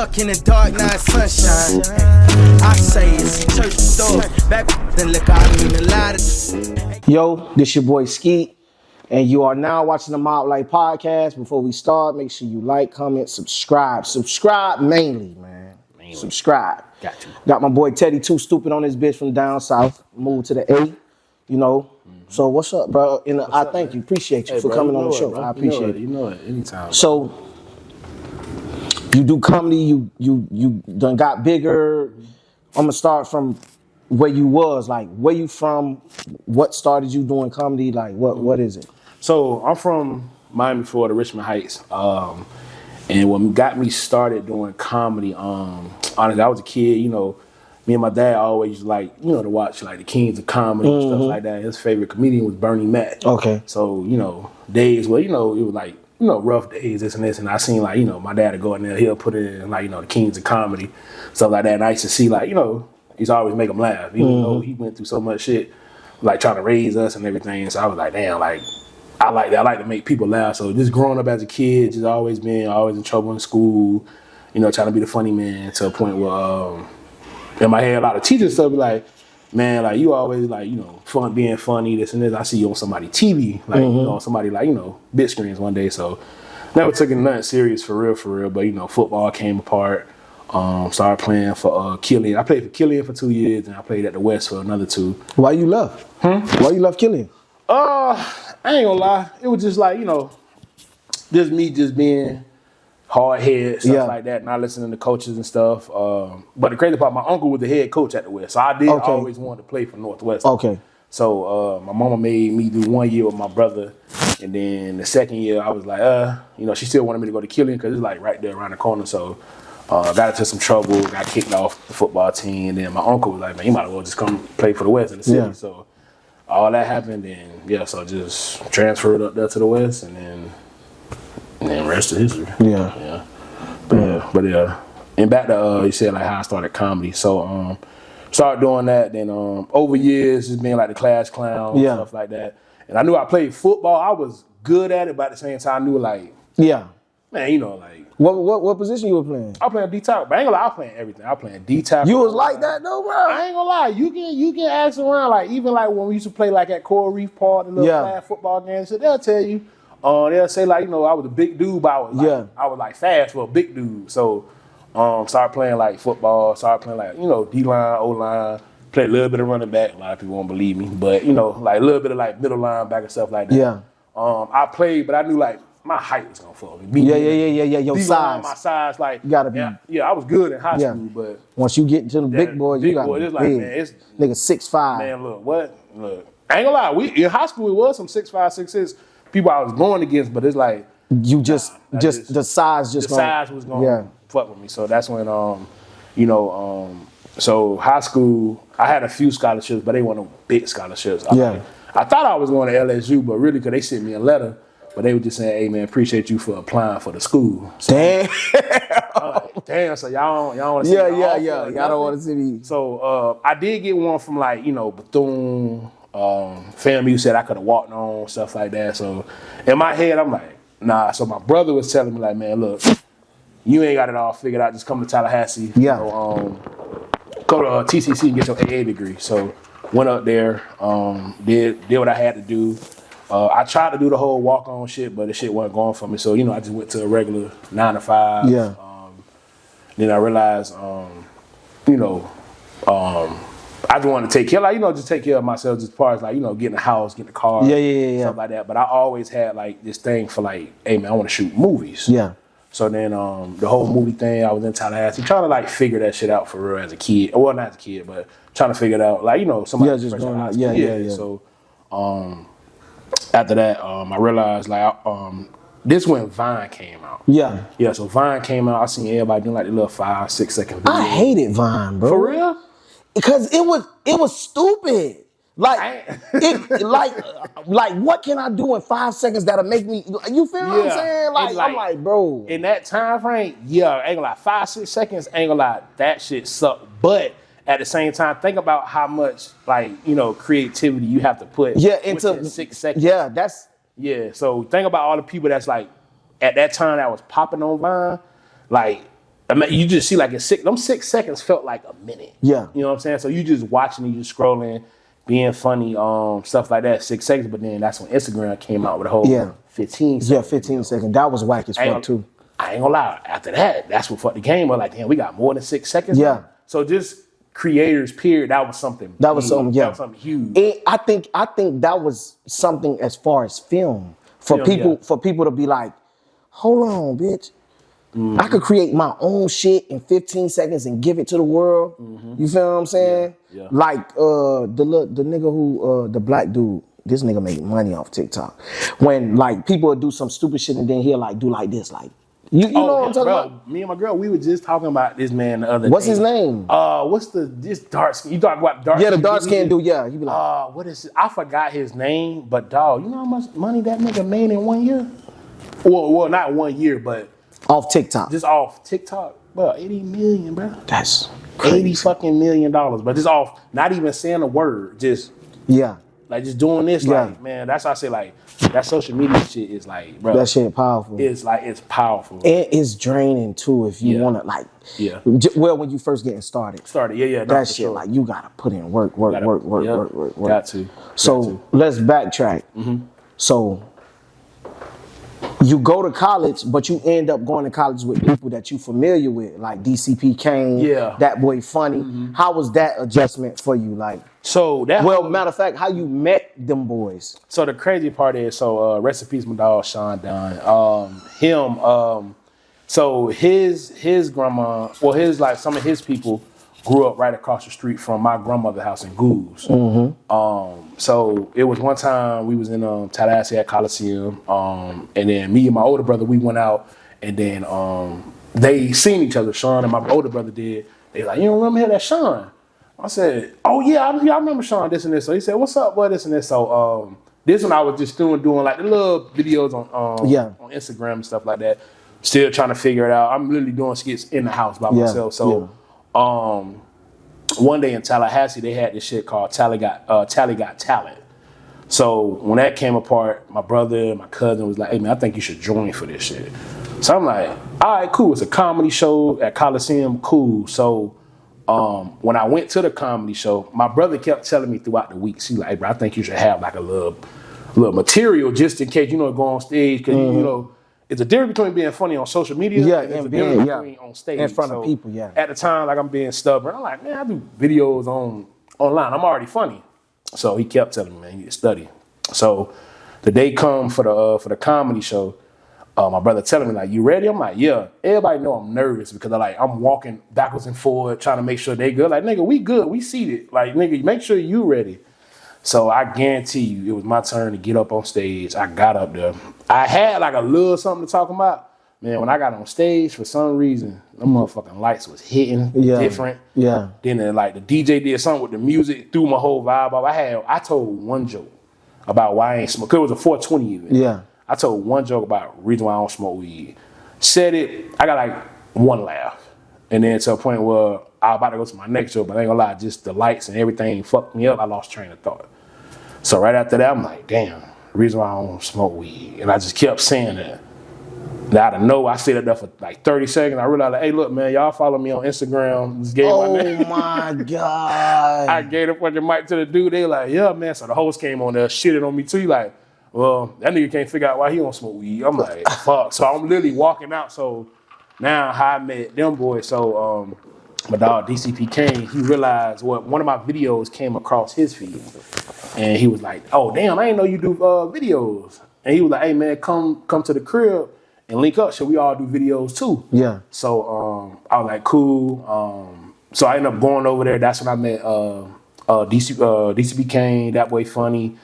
stuck in the dark, now it's sunshine. I say it's church door. Back then, look, I mean a lot of. Yo, this your boy Skeet, and you are now watching the Mob Life Podcast. Before we start, make sure you like, comment, subscribe. Subscribe mainly, man. Subscribe. Got you. Got my boy Teddy2Stupid on this bitch from down south. Moved to the A, you know. So what's up, bro? And I thank you, appreciate you for coming on the show. I appreciate it. You know it, anytime. So you do comedy. You done got bigger. I'm gonna start from where you was. Like, where you from? What started you doing comedy? Like, what is it? So I'm from Miami, Florida, Richmond Heights. And what got me started doing comedy, honestly, I was a kid, you know, me and my dad always used to like, you know, to watch like the Kings of Comedy and stuff like that. His favorite comedian was Bernie Mac. Okay. So, you know, days where, you know, it was like, you know, rough days, this and this. And I seen like, you know, my dad would go in there, he'll put it in like, you know, the Kings of Comedy, stuff like that. And I used to see like, you know, he's always make him laugh, even though he went through so much shit, like trying to raise us and everything. So I was like, damn, like, I like that. I like to make people laugh. So just growing up as a kid, just always in trouble in school, you know, trying to be the funny man to a point where, in my head, a lot of teachers stuff be like, man, like you always like, you know, fun being funny, this and this. I see you on somebody's TV, like, you know, somebody like, you know, big screens one day. So never took it nothing serious for real. But, you know, football came apart. Started playing for Killian. I played for Killian for 2 years, and I played at the West for another 2. Why you left? Why you left Killian? I ain't gonna lie. It was just like, you know, just me just being hard-headed, stuff like that, not listening to coaches and stuff. But the crazy part, my uncle was the head coach at the West. So I did always want to play for Northwest. Okay. So my mama made me do 1 year with my brother. And then the second year, I was like, you know, she still wanted me to go to Killian because it's like right there around the corner. So got into some trouble, got kicked off the football team. And then my uncle was like, man, you might as well just come play for the West in the city. Yeah. So all that happened, and so just transferred up there to the West, and then rest of history. Yeah. But and back to you said like how I started comedy. So started doing that. Then over years, just being like the class clown, and stuff like that. And I knew I played football. I was good at it, but at the same time, I knew like man, you know, like what position you were playing? I was playing D tackle, but I ain't gonna lie, I was playing everything. I was playing D tackle. You was like that though, bro. I ain't gonna lie, you can ask around, like even like when we used to play like at Coral Reef Park, the little flag football games, so they'll tell you. They'll say like, you know, I was a big dude, but I was like fast for a big dude. So started playing like football, started playing like, you know, D-line, O-line, played a little bit of running back. A lot of people won't believe me, but you know, like a little bit of like middle linebacker and stuff like that. Yeah. I played, but I knew like my height was gonna fuck me. Yeah. Your size. My size, like you gotta be. Yeah, I was good in high school, but once you get into the big boys, you gotta be it's like, big. man, it's nigga 6'5". Man, look, I ain't gonna lie. We in high school it was some 6'5", 6'6" people I was going against, but it's like you the size size was gonna fuck with me. So that's when you know, so high school I had a few scholarships, but they weren't no big scholarships. I thought I was going to LSU, but really, because they sent me a letter, but they were just saying, hey, man, appreciate you for applying for the school. So, damn, so y'all don't want to see me. Y'all don't want to see me. So I did get one from, like, you know, Bethune, FAMU said I could have walked on, stuff like that. So in my head, I'm like, nah. So my brother was telling me, like, man, look, you ain't got it all figured out. Just come to Tallahassee. Yeah. You know, go to TCC and get your AA degree. So went up there, did what I had to do. I tried to do the whole walk-on shit, but the shit wasn't going for me. So, you know, I just went to a regular 9 to 5. Yeah. Then I realized, you know, I just wanted to take care, like, you know, just take care of myself just as far as, like, you know, getting a house, getting a car, stuff like that. But I always had, like, this thing for, like, hey, man, I want to shoot movies. Yeah. So then the whole movie thing, I was in Tallahassee trying to, like, figure that shit out for real as a kid. Well, not as a kid, but trying to figure it out. Like, you know, somebody just fresh going out. out. Yeah. So after that, I realized, like, this when Vine came out. Yeah. Yeah, so Vine came out. I seen everybody doing, like, the little 5-6 second videos. I hated Vine, bro. For real? Because it was stupid. Like, like what can I do in 5 seconds that'll make me? You feel what I'm saying? Like, I'm like, bro. In that time frame, ain't gonna lie, 5-6 seconds, ain't gonna lie, that shit sucked. But at the same time, think about how much, like, you know, creativity you have to put into 6 seconds. Yeah, so think about all the people that's like at that time that was popping on Vine, like I mean, you just see like them 6 seconds felt like a minute. Yeah. You know what I'm saying? So you just watching, you just scrolling, being funny, stuff like that, 6 seconds. But then that's when Instagram came out with a whole 15 seconds. Yeah, 15 seconds. That was whack as fuck too. I ain't gonna lie. After that, that's what fucked the game up. Like, damn, we got more than 6 seconds. Yeah. Now. So just creators, period. That was something. That was something. Yeah. That was something huge. I think that was something as far as film for people to be like, hold on, bitch. I could create my own shit in 15 seconds and give it to the world. You feel what I'm saying? Yeah. Like the nigga who the black dude. This nigga make money off TikTok. When like people would do some stupid shit and then he'll like do like this, like you know what I'm talking about? Me and my girl, we were just talking about this man the other day. What's his name? What's this dark skin? You talking about dark skin? Yeah, the dark skin dude. Yeah, he be like, what is it? I forgot his name, but dog, you know how much money that nigga made in 1 year? Well, not 1 year, but off TikTok. Just off TikTok, bro. 80 million, bro. That's crazy. 80 fucking million dollars, but just off, not even saying a word, just like just doing this, like man. That's why I say like that social media shit is like, bro. That shit powerful. It's like it's powerful, and it's draining too if you want to like. Yeah. Well, when you first getting started. That shit like you gotta put in work. Got to. So let's backtrack. So you go to college, but you end up going to college with people that you familiar with, like DCP Kane, That Boy Funny. How was that adjustment for you? Like, so that matter of fact, how you met them boys? So the crazy part is, rest in peace, my dog Sean Dunn. So his grandma, well, some of his people grew up right across the street from my grandmother's house in Goose. So it was one time we was in Tallahassee at Coliseum, and then me and my older brother, we went out, and then they seen each other, Sean and my older brother did. They like, you don't remember that Sean? I said, oh yeah, I remember Sean, this and this. So he said, what's up, boy, this and this. So this one I was just doing like the little videos on Instagram and stuff like that. Still trying to figure it out. I'm literally doing skits in the house by myself. So one day in Tallahassee, they had this shit called Tally Got Talent. So when that came apart, my brother, my cousin was like, hey man, I think you should join for this shit. So I'm like, all right, cool. It's a comedy show at Coliseum, cool. So when I went to the comedy show, my brother kept telling me throughout the week, he like, hey bro, I think you should have like a little material just in case, go on stage, because you know, it's a difference between being funny on social media and being on stage. In front of people, At the time, like I'm being stubborn. I'm like, man, I do videos online. I'm already funny. So he kept telling me, man, you need to study. So the day come for the comedy show, my brother telling me, like, you ready? I'm like, yeah. Everybody know I'm nervous because I'm walking backwards and forward trying to make sure they good. Like, nigga, we good. We seated. Like, nigga, make sure you ready. So I guarantee you, it was my turn to get up on stage. I got up there. I had like a little something to talk about. Man, when I got on stage, for some reason, them motherfucking lights was hitting different. Yeah. Then the DJ did something with the music, threw my whole vibe off. I told one joke about why I ain't smoke. It was a 420 event. Yeah. I told one joke about the reason why I don't smoke weed. Said it, I got like one laugh. And then to a point where I was about to go to my next joke, but I ain't gonna lie, just the lights and everything fucked me up. I lost train of thought. So right after that, I'm like, damn, the reason why I don't smoke weed. And I just kept saying that. Now, out of nowhere, I stayed there for like 30 seconds. I realized, like, hey, look, man, y'all follow me on Instagram. Just gave my God. I gave the fucking mic to the dude. They like, yeah, man. So the host came on there, shitting on me too. He like, well, that nigga can't figure out why he don't smoke weed. I'm like, fuck. So I'm literally walking out. So now how I met them boys. So my dog DCP Kane, he realized one of my videos came across his feed. And he was like, oh, damn, I didn't know you do videos. And he was like, hey, man, come to the crib and link up. Should we all do videos too? Yeah. So I was like, cool. So I ended up going over there. That's when I met DCP Kane, That Boy Funny,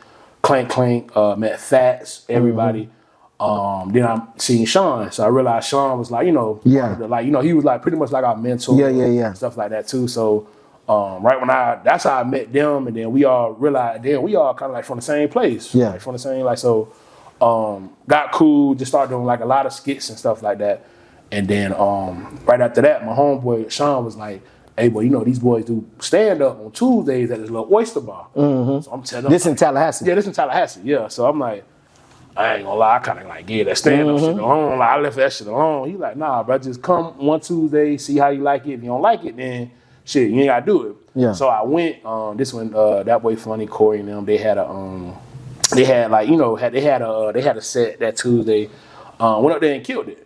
Clank Clank, met Fats, everybody. Then I seen Sean. So I realized Sean was like, he was like pretty much like our mentor. Yeah. Stuff like that too. So that's how I met them. And then we all realized, we all kind of like from the same place. Yeah. Like from the same, got cool, just started doing like a lot of skits and stuff like that. And then right after that, my homeboy Sean was like, hey, boy, these boys do stand-up on Tuesdays at this little oyster bar. So I'm telling them. This in Tallahassee? Yeah, this in Tallahassee, yeah. So I'm like, I ain't gonna lie, I kind of like gave that stand-up shit alone. Like, I left that shit alone. He like, nah, bro, just come one Tuesday, see how you like it. If you don't like it, then shit, you ain't gotta do it. Yeah. So I went. This one, that boy Funny, Corey and them, they had like, you know, they had a set that Tuesday. Went up there and killed it.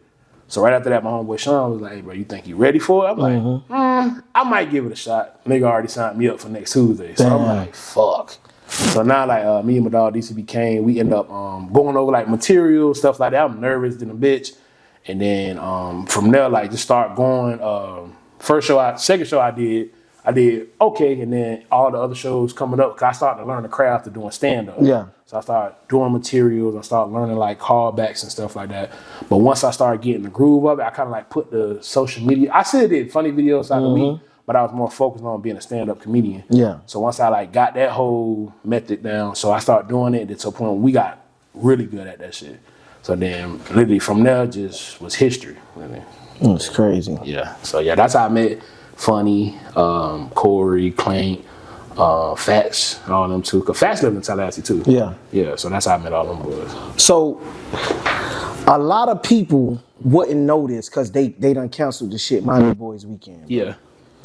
So right after that, my homeboy Sean was like, hey, bro, you think you ready for it? I'm like, I might give it a shot. Nigga already signed me up for next Tuesday. So I'm like, fuck. So now, like, me and my dog DCB Kane, we end up going over, like, material, stuff like that. I'm nervous than a bitch. And then from there, like, just start going. Second show I did okay. And then all the other shows coming up, because I started to learn the craft of doing stand-up. Yeah. So I started doing materials. I started learning, like, callbacks and stuff like that. But once I started getting the groove of it, I kind of, like, put the social media. I still did funny videos throughout the week, but I was more focused on being a stand-up comedian. Yeah. So once I, like, got that whole method down, so I started doing it, and to a point where we got really good at that shit. So then, literally, from there, just was history. Really. It's crazy. Yeah. So, yeah, that's how I met Funny, Corey, Clank, Fats, all them too. Because Fats lived in Tallahassee too. Yeah. Yeah, so that's how I met all them boys. So, a lot of people wouldn't know this because they done canceled the shit Miami Boys Weekend. Yeah.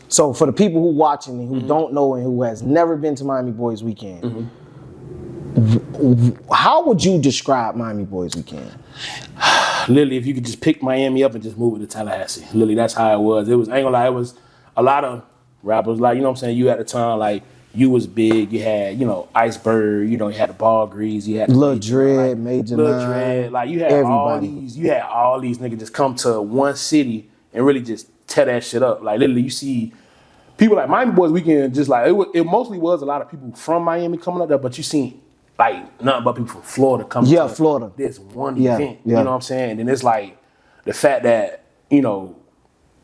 So, for the people who watching and who don't know and who has never been to Miami Boys Weekend, how would you describe Miami Boys Weekend? Literally, if you could just pick Miami up and just move it to Tallahassee. Literally, that's how it was. It was, I ain't gonna lie, it was a lot of rappers, like, you know what I'm saying, you at the time, like, you was big, you had, you know, Iceberg, you know, you had the Ball Grease, you had Lil Dread, like, Major Lil Nine, Dread, like, you had all these niggas just come to one city and really just tear that shit up. Like, literally, you see people like Miami Boys Weekend, just like, it mostly was a lot of people from Miami coming up there, but you seen, like, nothing but people from Florida coming to Florida. This one event, you know what I'm saying? And then it's like, the fact that, you know,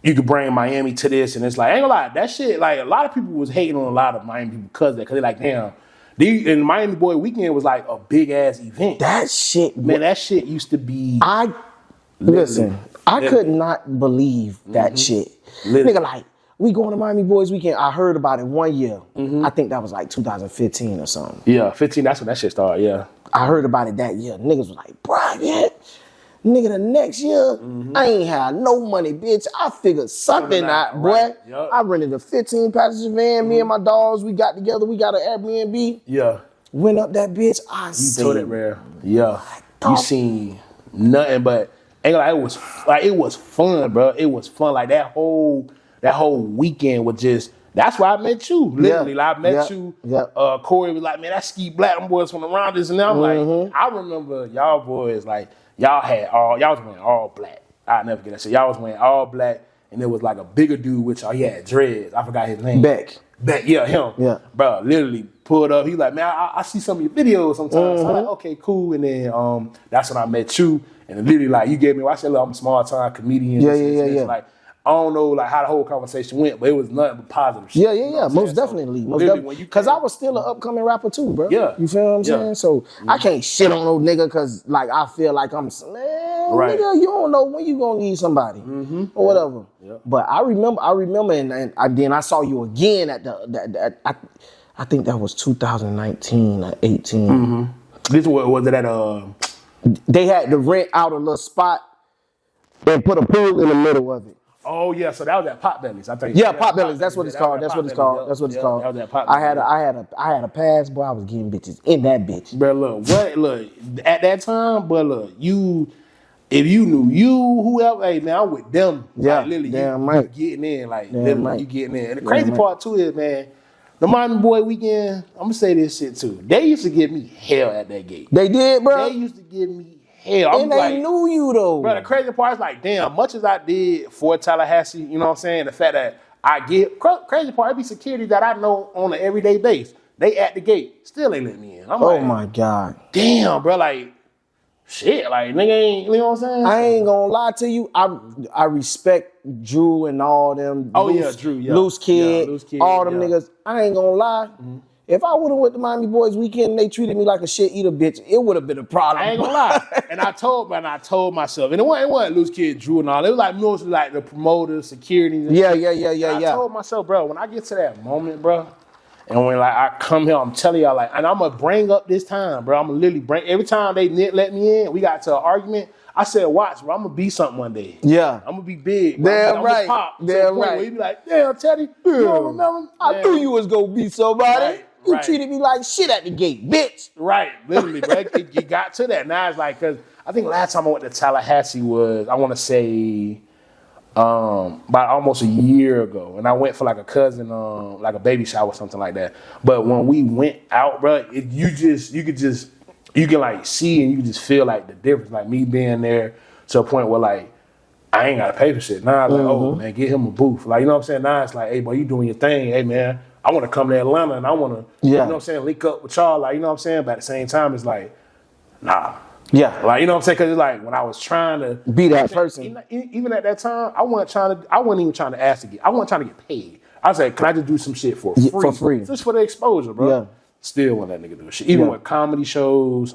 you could bring Miami to this, and it's like, I ain't gonna lie, that shit, like, a lot of people was hating on a lot of Miami people because they're like, damn, and Miami Boy Weekend was like a big ass event. That shit, man, that shit used to be. I could not believe that shit. Nigga, like, we going to Miami Boys Weekend. I heard about it one year. I think that was like 2015 or something. Yeah, 15. That's when that shit started. Yeah, I heard about it that year. Niggas was like, bruh, yeah. Nigga, the next year, I ain't had no money, bitch. I figured something out, boy. Right. Yep. I rented a 15-passenger van. Me and my dogs, we got together. We got an Airbnb. Yeah. Went up that bitch. I see. You told it, man. Yeah. You seen nothing but, ain't like, it was fun, bro. It was fun. Like, that whole weekend was just, that's why I met you. Literally, like, I met you. Corey was like, man, that Ski Black, them boys from around this, and I'm like, I remember y'all boys, like, y'all was wearing all black. I'll never get that shit. Y'all was wearing all black, and there was like a bigger dude with y'all. He had dreads. I forgot his name. Beck, yeah, him. Yeah. Bro, literally pulled up. He like, man, I see some of your videos sometimes. So I'm like, okay, cool. And then that's when I met you. And literally, like, you gave me, I said, look, I'm a small time comedian. Yeah. Like, I don't know, like, how the whole conversation went, but it was nothing but positive shit. Yeah. You know most definitely. Because I was still an upcoming rapper too, bro. Yeah. You feel what I'm saying? So I can't shit on no nigga because, like, I feel like I'm, man, nigga, you don't know when you gonna need somebody or whatever. Yeah. But I remember, and then I saw you again at I think that was 2019 or 18. This was it at They had to rent out a little spot and put a pool in the middle of it. Oh yeah, so that was at Potbelly's, I think. Yeah, Potbelly's. That's what it's called. That's what it's called. That was at Potbelly's. I had a pass, boy. I was getting bitches in that bitch. Bro, look, at that time, but look, if you knew whoever, hey man, I'm with them. Yeah, like, literally, damn you right. Getting in, like literally, you getting in. And the crazy part too is, man, the Miami Boy Weekend. I'm gonna say this shit too. They used to give me hell at that gate. They did, bro. They used to give me hell. And they knew you though. Bro, the crazy part is like, damn, much as I did for Tallahassee, you know what I'm saying? The fact that I get, crazy part, it be security that I know on an everyday basis. They at the gate, still ain't let me in. I'm like, my God. Damn, bro, like, shit, like, nigga ain't, you know what I'm saying? I ain't gonna lie to you. I respect Drew and all them. Drew, Loose Kid, all them niggas. I ain't gonna lie. If I would have went to Miami Boys Weekend and they treated me like a shit eater bitch, it would have been a problem. I ain't gonna lie. And I told myself, and it wasn't Loose Kid, Drew and all. It was like mostly like the promoters, security. And Yeah. I told myself, bro, when I get to that moment, bro, And when like I come here, I'm telling y'all like, and I'm gonna bring up this time, bro. I'm gonna literally bring every time they let me in. We got to an argument. I said, watch, bro. I'm gonna be something one day. Yeah. I'm gonna be big. Bro. Damn I'm right. gonna pop. Damn Where right. you be like, damn, Teddy, you don't remember? I knew you was gonna be somebody. Right, You right. treated me like shit at the gate, bitch. Right, literally, bro. It got to that. Now it's like, cause I think last time I went to Tallahassee was, I want to say, about almost a year ago, and I went for like a cousin, like a baby shower or something like that. But when we went out, bro, you can like see and you can just feel like the difference. Like me being there to a point where like I ain't gotta pay for shit. Now I'm like, oh man, get him a booth. Like you know what I'm saying? Now it's like, hey boy, you doing your thing. Hey man, I want to come to Atlanta and I want to, you know what I'm saying, link up with y'all. Like you know what I'm saying? But at the same time, it's like, nah. Yeah. Like, you know what I'm saying? Because it's like when I was trying to be that person. Even at that time, I wasn't even trying to ask to get. I wasn't trying to get paid. I was like, can I just do some shit for free? For free. Just for the exposure, bro. Yeah. Still want that nigga do shit. Even with comedy shows,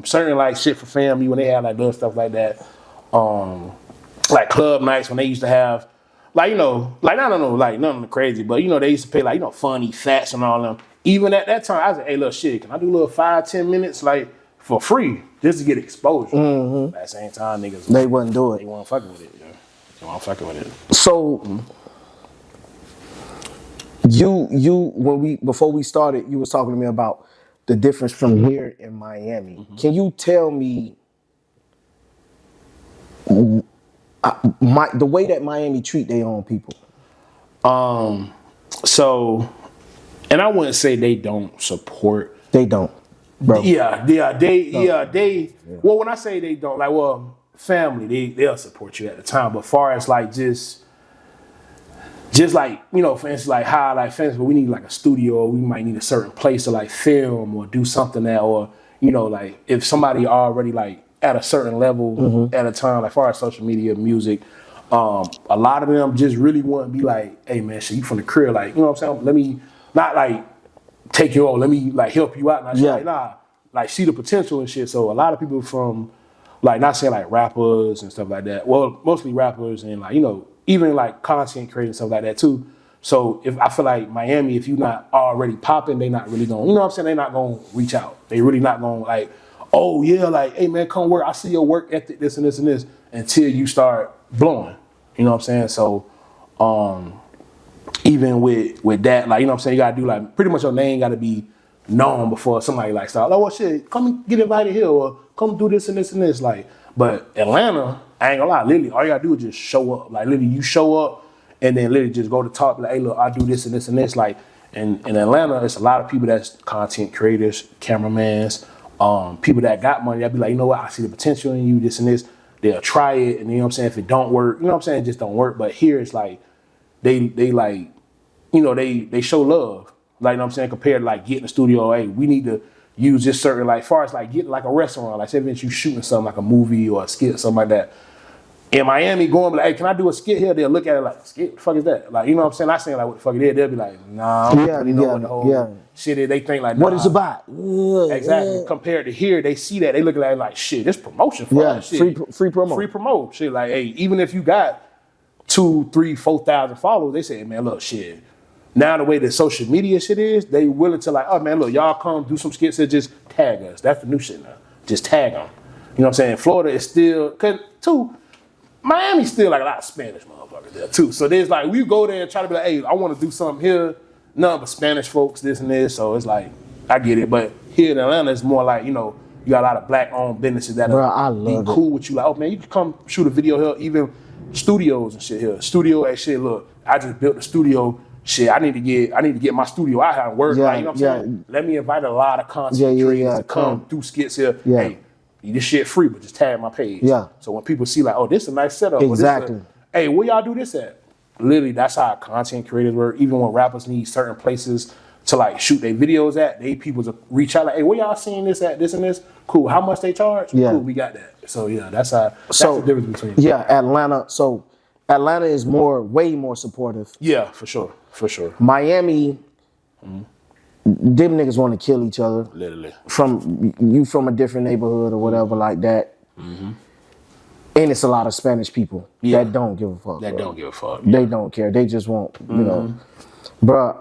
certain like shit for family when they had like little stuff like that. Like club nights when they used to have, like, you know, like, I don't know, like nothing crazy, but you know, they used to pay like, you know, funny, fats and all them. Even at that time, I was like, hey, look, shit, can I do a little 5-10 minutes like for free just to get exposure? At the same time, niggas, they wouldn't do it. They weren't fucking with it. Yeah. They weren't fucking with it. So, before we started, you was talking to me about the difference from here in Miami. Can you tell me the way that Miami treat their own people? So, and I wouldn't say they don't support. They don't, bro. They. Well, when I say they don't, like, well, family, they'll support you at the time. But far as like just like, you know, for instance, like how, like, for instance, we need like a studio, or we might need a certain place to like film or do something that, or, you know, like if somebody already like at a certain level at a time, like far as social media, music, a lot of them just really want to be like, hey man, shit, you from the crib, like, you know what I'm saying? Let me not like take you on, let me like help you out. And I like, nah, like see the potential and shit. So a lot of people from, like, not saying like rappers and stuff like that. Well, mostly rappers and like, you know, even like content creators and stuff like that too. So if I feel like Miami, if you're not already popping, they not really going, you know what I'm saying? They not going to reach out. They really not going to like, oh yeah, like, hey man, come work. I see your work ethic, this and this and this, until you start blowing. You know what I'm saying? So even with that, like, you know what I'm saying, you gotta do like pretty much your name gotta be known before somebody like start, oh well shit, come get invited here or come do this and this and this. Like, but Atlanta, I ain't gonna lie, literally all you gotta do is just show up. Like literally you show up and then literally just go to talk, like, hey look, I do this and this and this. Like in Atlanta, it's a lot of people that's content creators, cameramans, people that got money, that be like, you know what, I see the potential in you, this and this. They'll try it, and you know what I'm saying, if it don't work, you know what I'm saying, it just don't work. But here it's like they like, you know, they show love. Like, you know what I'm saying, compared to like getting the studio, hey, we need to use this certain, like, far as like getting like a restaurant, like say if you shooting something like a movie or a skit or something like that. In Miami, going like, hey, can I do a skit here? They'll look at it like, skit, what the fuck is that? Like, you know what I'm saying? Not saying like what the fuck it is. They'll be like, nah, I don't really know what the whole shit is. They think like, nah. What it's about. Exactly. Compared to here, they see that, they look at it like, shit, this promotion for that shit. Free promo. Free promo. Shit, like, hey, even if you got 2,000, 3,000, 4,000 followers, they say, man, look, shit. Now the way that social media shit is, they willing to like, oh man, look, y'all come do some skits and just tag us. That's the new shit now. Just tag them. You know what I'm saying? Florida is still, cause too, Miami's still like a lot of Spanish motherfuckers there too. So there's like, we go there and try to be like, hey, I want to do something here. None but Spanish folks, this and this. So it's like, I get it. But here in Atlanta, it's more like, you know, you got a lot of black-owned businesses that are be cool with you. Like, oh man, you can come shoot a video here. Even studios and shit here. Studio, hey shit, look, I just built a studio. Shit, I need to get my studio out here and work. Like, you know what I'm saying? Let me invite a lot of content creators to come do skits here. Hey, this shit free, but just tag my page. Yeah. So when people see like, oh, this is a nice setup. Exactly. Hey, where y'all do this at? Literally, that's how content creators work. Even when rappers need certain places to like shoot their videos at, they people to reach out like, hey, where y'all seeing this at? This and this? Cool. How much they charge? Yeah. Cool, we got that. So yeah, that's the difference between. Yeah, Atlanta. So Atlanta is way more supportive. Yeah, for sure. For sure. Miami, them niggas want to kill each other. Literally. From a different neighborhood or whatever like that. And it's a lot of Spanish people that don't give a fuck. That don't give a fuck. They don't care. They just want, you know. Bruh,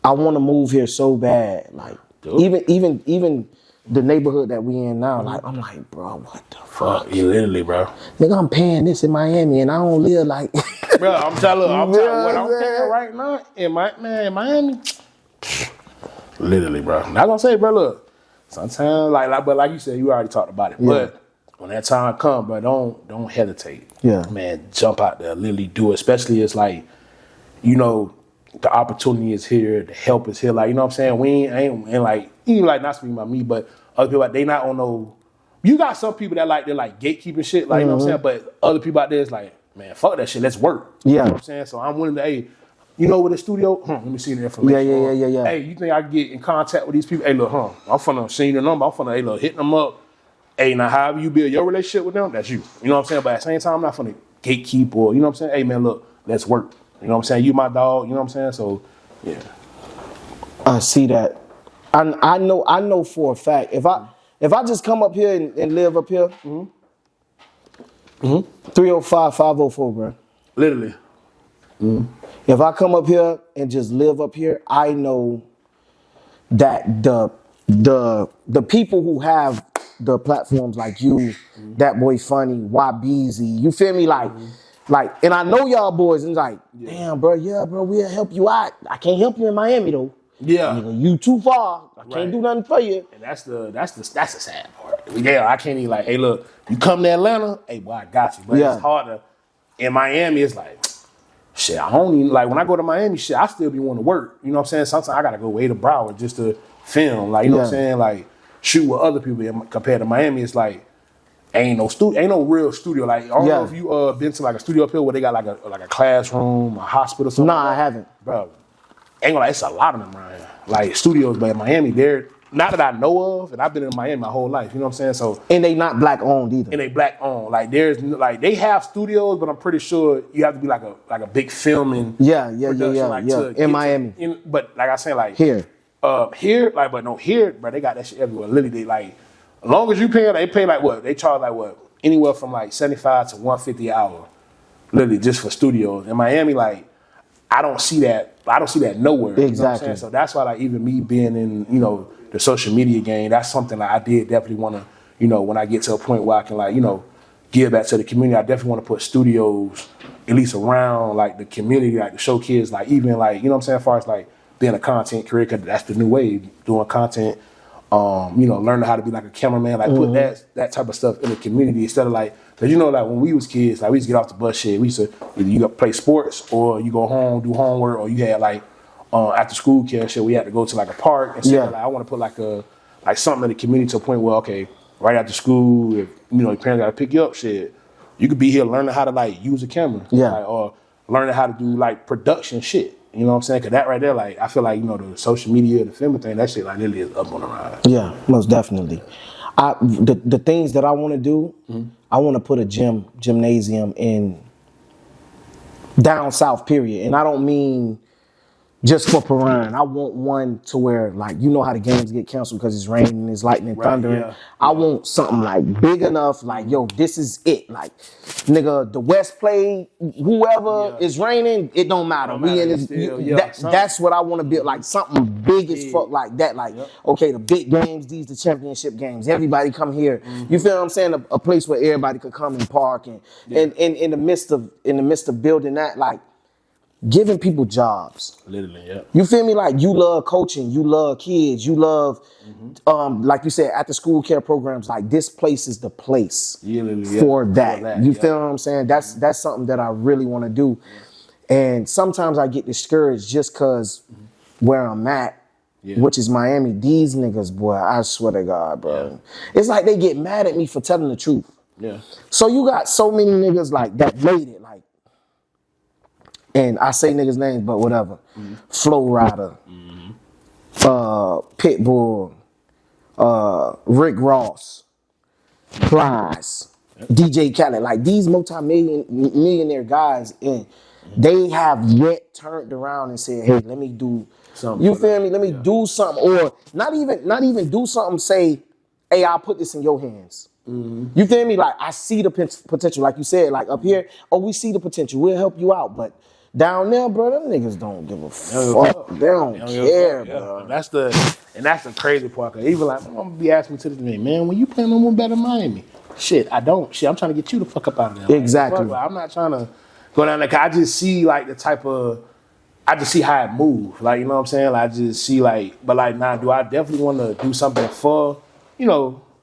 I want to move here so bad. Like even the neighborhood that we in now. Like I'm like, bro, what the fuck? You literally, bro. Nigga, I'm paying this in Miami, and I don't live like. Bro, I'm telling you, what I'm saying? paying right now in Miami. Literally, bro. I'm not gonna say, bro. Look, sometimes but like you said, you already talked about it. Yeah. But when that time comes, bro, don't hesitate. Yeah, man, jump out there, literally do it. Especially it's like, you know, the opportunity is here, the help is here. Like, you know what I'm saying? We ain't like, even like not speaking about me, but other people, like, they not on no. You got some people that like, they're like gatekeeping shit, like, you know what I'm saying? But other people out there is like, man, fuck that shit, let's work. Yeah. You know what I'm saying? So I'm willing to, hey, you know, with the studio, let me see the information. Yeah. Hey, you think I can get in contact with these people? Hey, look, I'm finna see the number. I'm finna, hey, look, hitting them up. Hey, now however you build your relationship with them, that's you. You know what I'm saying? But at the same time, I'm not finna gatekeep or, you know what I'm saying? Hey, man, look, let's work. You know what I'm saying? You my dog, you know what I'm saying? So, yeah. I see that. I know for a fact, if I just come up here and live up here, 305-504, bro. Literally. If I come up here and just live up here, I know that the people who have the platforms like you, That Boy Funny, YBZ, you feel me? Like, and I know y'all boys, and like, damn, bro, we'll help you out. I can't help you in Miami though. Yeah. Nigga, you too far. I can't do nothing for you. And that's the sad part. Yeah, I can't even like, hey, look, you come to Atlanta, hey, boy, I got you. But it's harder. In Miami, it's like, shit, I don't even, like, when I go to Miami, shit, I still be wanting to work. You know what I'm saying? Sometimes I got to go way to Broward just to film. Like, you know what I'm saying? Like, shoot with other people compared to Miami. It's like, ain't no real studio. Like, I don't know if you been to like a studio up here where they got like a classroom, a hospital, something. Nah, I haven't. Bro, ain't gonna lie, it's a lot of them around here. Like, studios, but in Miami, they're, not that I know of, and I've been in Miami my whole life, you know what I'm saying? So, and they not black owned either. And they black owned. Like, there's, like, they have studios, but I'm pretty sure you have to be like a big filming production, like, in Miami. But like I said, like, here, bro, they got that shit everywhere. Literally, they like, as long as you pay, they pay like what? They charge like what? Anywhere from like $75 to $150 an hour. Literally, just for studios. In Miami, like, I don't see that nowhere. Exactly. You know what I'm saying? So that's why, like, even me being in, you know, the social media game, that's something that I did definitely want to, you know, when I get to a point where I can, like, you know, give back to the community, I definitely want to put studios at least around, like, the community, like, to show kids, like, even, like, you know what I'm saying, as far as, like, being a content creator, because that's the new wave, doing content, you know, learning how to be, like, a cameraman, like, put that type of stuff in the community instead of, like, because, you know, like, when we was kids, like, we used to get off the bus shit, we used to, either you got to play sports, or you go home, do homework, or you had, like, after school care shit, we had to go to like a park and say, like, I want to put like something in the community to a point where, okay, right after school, if, you know, your parents got to pick you up, shit, you could be here learning how to, like, use a camera. Like, or learning how to do, like, production shit. You know what I'm saying? Because that right there, like, I feel like, you know, the social media, the filming thing, that shit, like, literally is up on the rise. Yeah, most definitely. The things that I want to do, I want to put a gymnasium in down south, period. And I don't mean just for Paran. I want one to where, like, you know how the games get canceled because it's raining, it's lightning, thundering. I want something like big enough, like, yo, this is it. Like, nigga, the West play, whoever is raining, it don't matter. We in this, that's what I want to build, like something big as fuck like that. Like, okay, the big games, these the championship games. Everybody come here. You feel what I'm saying? A place where everybody could come and park and in the midst of building that, like, giving people jobs. Literally, You feel me? Like, you love coaching, you love kids, you love, like you said, after school care programs. Like, this place is the place for that. You feel what I'm saying? That's something that I really want to do. And sometimes I get discouraged just because where I'm at, which is Miami, these niggas, boy, I swear to God, bro. It's like they get mad at me for telling the truth. So you got so many niggas like that made it, like, and I say niggas' names, but whatever. Flow Rider, Pitbull, Rick Ross, Plies, DJ Khaled. Like, these millionaire guys, and they have yet turned around and said, hey, let me do something. You feel me? Let me do something. Or not even do something, say, hey, I'll put this in your hands. You feel me? Like, I see the potential. Like you said, like, up here, we see the potential. We'll help you out, but Down there, bro, them niggas don't give a fuck. They don't care, bro. And that's the crazy part. Cause even like my mom be asking me to this day, man, when you playing on one better Miami? Shit, I don't. Shit, I'm trying to get you the fuck up out of there. Like, Exactly. I'm not trying to go down there. Cause I just see like I just see how it moves. Like, you know what I'm saying? Like, I just see like, but like now, do I definitely want to do something for,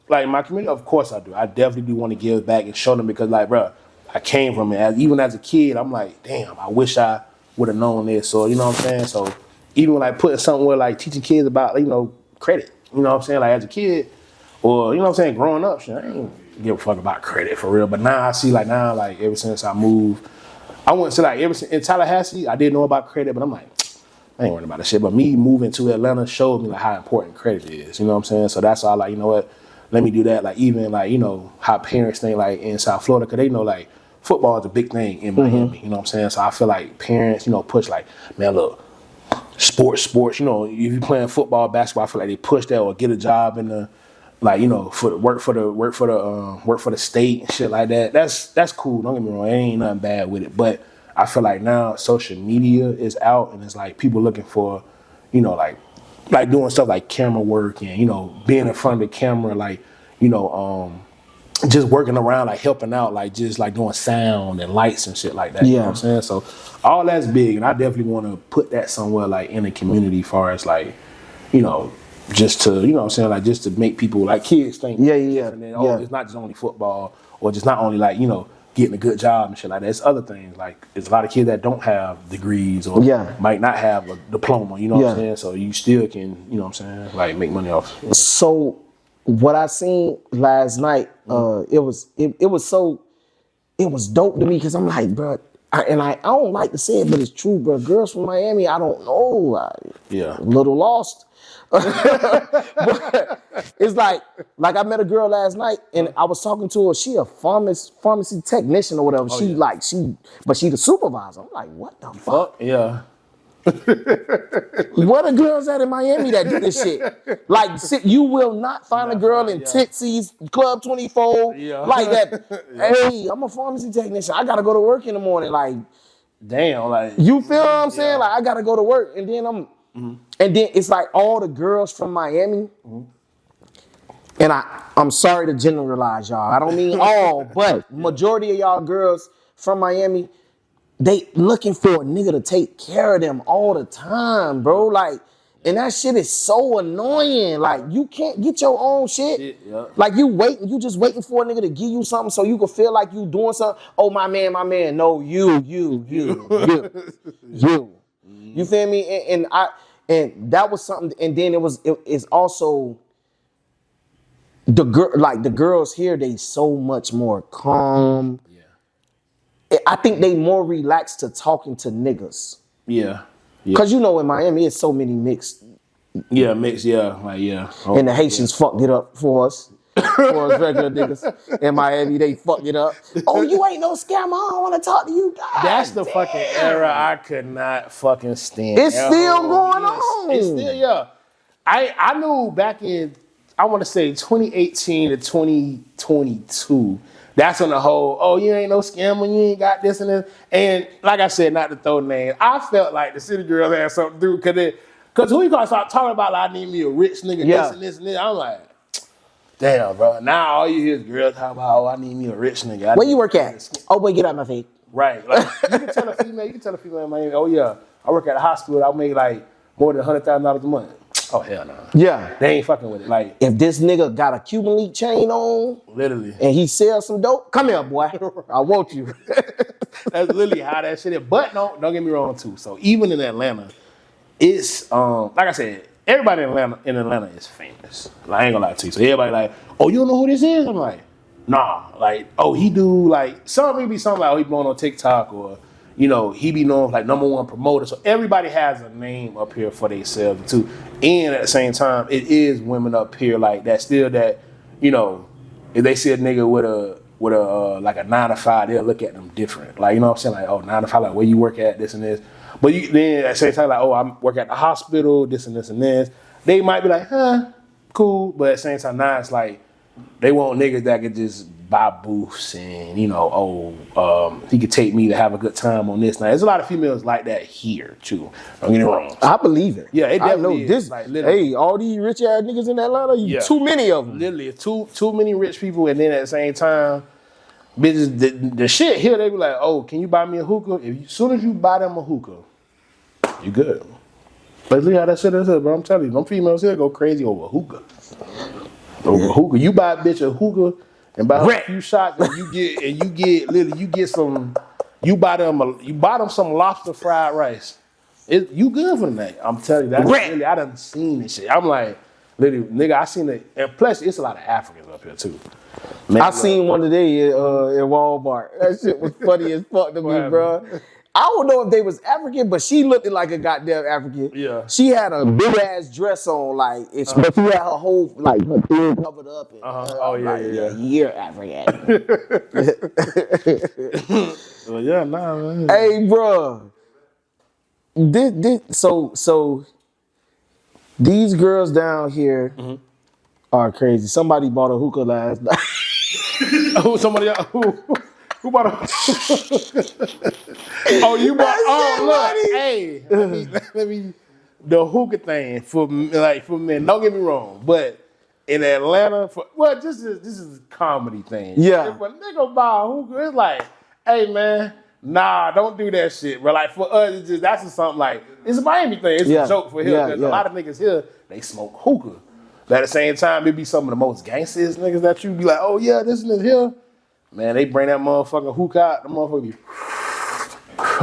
like my community? Of course I do. I definitely do want to give back and show them because like, bro, I came from it. Even as a kid, I'm like, damn, I wish I would have known this. So, you know what I'm saying? So even when like putting something where like teaching kids about, credit, you know what I'm saying? Like as a kid or, you know what I'm saying? Growing up, shit, I ain't give a fuck about credit for real. But now I see like ever since I moved, I went to like ever since in Tallahassee, I didn't know about credit, but I'm like, I ain't worried about that shit. But me moving to Atlanta showed me like how important credit is. You know what I'm saying? So that's why I like, you know what? Let me do that. Like even like, how parents think like in South Florida, cause they know like football is a big thing in Miami. You know what I'm saying? So I feel like parents, push like, man, look, sports. If you're playing football, basketball, I feel like they push that or get a job in the work for the state and shit like that. That's cool. Don't get me wrong. It ain't nothing bad with it. But I feel like now social media is out and it's like people looking for, like doing stuff like camera work and, being in front of the camera, like, just working around, like helping out, like just like doing sound and lights and shit like that. You know what I'm saying? So all that's big, and I definitely want to put that somewhere like in the community, as far as like, just to, what I'm saying, like just to make people like kids think. And then, it's not just only football or just not only like getting a good job and shit like that. It's other things like there's a lot of kids that don't have degrees or might not have a diploma. You know what I'm saying? So you still can, like make money off. So what I seen last night, it was dope to me because I'm like, bro, I don't like to say it, but it's true, bro. Girls from Miami, I don't know, a little lost. But it's like I met a girl last night and I was talking to her. She a pharmacy technician or whatever. But she the supervisor. I'm like, what the fuck? Yeah. Where the girls at in Miami that do this shit? Like, you will not find a girl in Titsy's, Club 24, like that. Hey, I'm a pharmacy technician. I gotta go to work in the morning. Like, damn, like you feel what I'm saying? Like, I gotta go to work, and then and then it's like all the girls from Miami. And I'm sorry to generalize y'all. I don't mean all, but majority of y'all girls from Miami, they looking for a nigga to take care of them all the time, bro. Like, and that shit is so annoying. Like, you can't get your own shit. Like, you just waiting for a nigga to give you something so you can feel like you doing something. Oh, my man. No, you. You feel me? And that was something. And then it's also the girls here. They so much more calm. I think they more relaxed to talking to niggas. Cause in Miami it's so many mixed. And the Haitians fucked it up for us. For us regular niggas in Miami, they fucked it up. Oh, you ain't no scammer. I don't want to talk to you. God, that's the fucking era I could not fucking stand. It's still going on. It's still, I knew back in, I want to say 2018 to 2022. That's when the whole, you ain't no scammer, you ain't got this and this. And like I said, not to throw names, I felt like the city girls had something to do. Because who you gonna start talking about, like, I need me a rich nigga, this and this and this. I'm like, damn, bro. Now all you hear is girls talking about, I need me a rich nigga. Where you work at? Oh, boy, get out my face. Right. Like, you can tell a female in Miami, I work at a hospital, I make like more than $100,000 a month. Oh, hell no. Yeah. They ain't fucking with it. Like, if this nigga got a Cuban link chain on, literally, and he sells some dope, come here, boy. I want you. That's literally how that shit is. But no, don't get me wrong too. So even in Atlanta, it's like I said, everybody in Atlanta is famous. Like, I ain't gonna lie to you. So everybody like, oh, you don't know who this is? I'm like, nah. Like, oh, he do like something like, oh, he blowing on TikTok or he be known as like #1 promoter. So everybody has a name up here for themselves too. And at the same time, it is women up here like that still that, if they see a nigga with a like a 9 to 5, they'll look at them different. Like, you know what I'm saying? Like, oh, 9 to 5, like where you work at, this and this. But then at the same time, like, oh, I work at the hospital, this and this and this. They might be like, cool. But at the same time, now it's like, they want niggas that could just buy booths and he could take me to have a good time on this. Now, there's a lot of females like that here too. Don't get me wrong. I believe it. Yeah, it I definitely know is. this. Like, literally. Hey, all these rich ass niggas in Atlanta, too many of them. Literally, it's too many rich people, and then at the same time, bitches, the shit here, they be like, oh, can you buy me a hookah? As soon as you buy them a hookah, you good. But look how that shit is, bro. I'm telling you, them females here go crazy over hookah. Hookah. You buy a bitch a hookah and buy her a few shots, and you get some. You buy them some lobster fried rice. You good for the night. I'm telling you, that's really, I done seen this shit. I'm like, literally, nigga, I seen it, and plus it's a lot of Africans up here too. Man, I seen one today in Walmart. That shit was funny as fuck to me, bro. I don't know if they was African, but she looked like a goddamn African. Yeah. She had a big ass dress on, like, but she had her whole, like, her thing covered up. And, Oh, yeah, like, yeah. You're African. Well, yeah, nah, man. Hey, bro. So these girls down here are crazy. Somebody bought a hookah last night. Who bought a? Oh, you bought? Oh, look, hey, let me. The hookah thing for men. Don't get me wrong, but in Atlanta, this is a comedy thing. Yeah. If a nigga buy a hookah, it's like, hey man, nah, don't do that shit, bro. Like for us, that's just something like it's a Miami thing. It's a joke for here because a lot of niggas here they smoke hookah. But at the same time, it be some of the most gangsters niggas that you be like, oh yeah, this nigga here. Man, they bring that motherfucking hookah out, the motherfucker be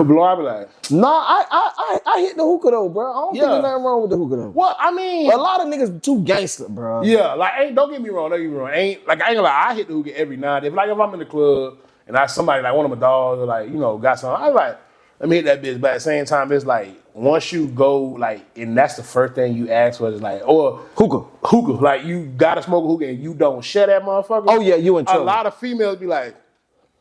blow. I be like, nah, I hit the hookah though, bro. I don't think there's nothing wrong with the hookah though. Well, I mean, a lot of niggas too gangster, bro. Yeah, like don't get me wrong. I ain't gonna lie, I hit the hookah every now and then. Like if I'm in the club and somebody like one of my dogs or like, got something, I like, let me hit that bitch. But at the same time, it's like once you go like, and that's the first thing you ask for is like, or hookah. Like you gotta smoke a hookah and you don't share that motherfucker. Oh yeah, you in trouble. A lot of females be like,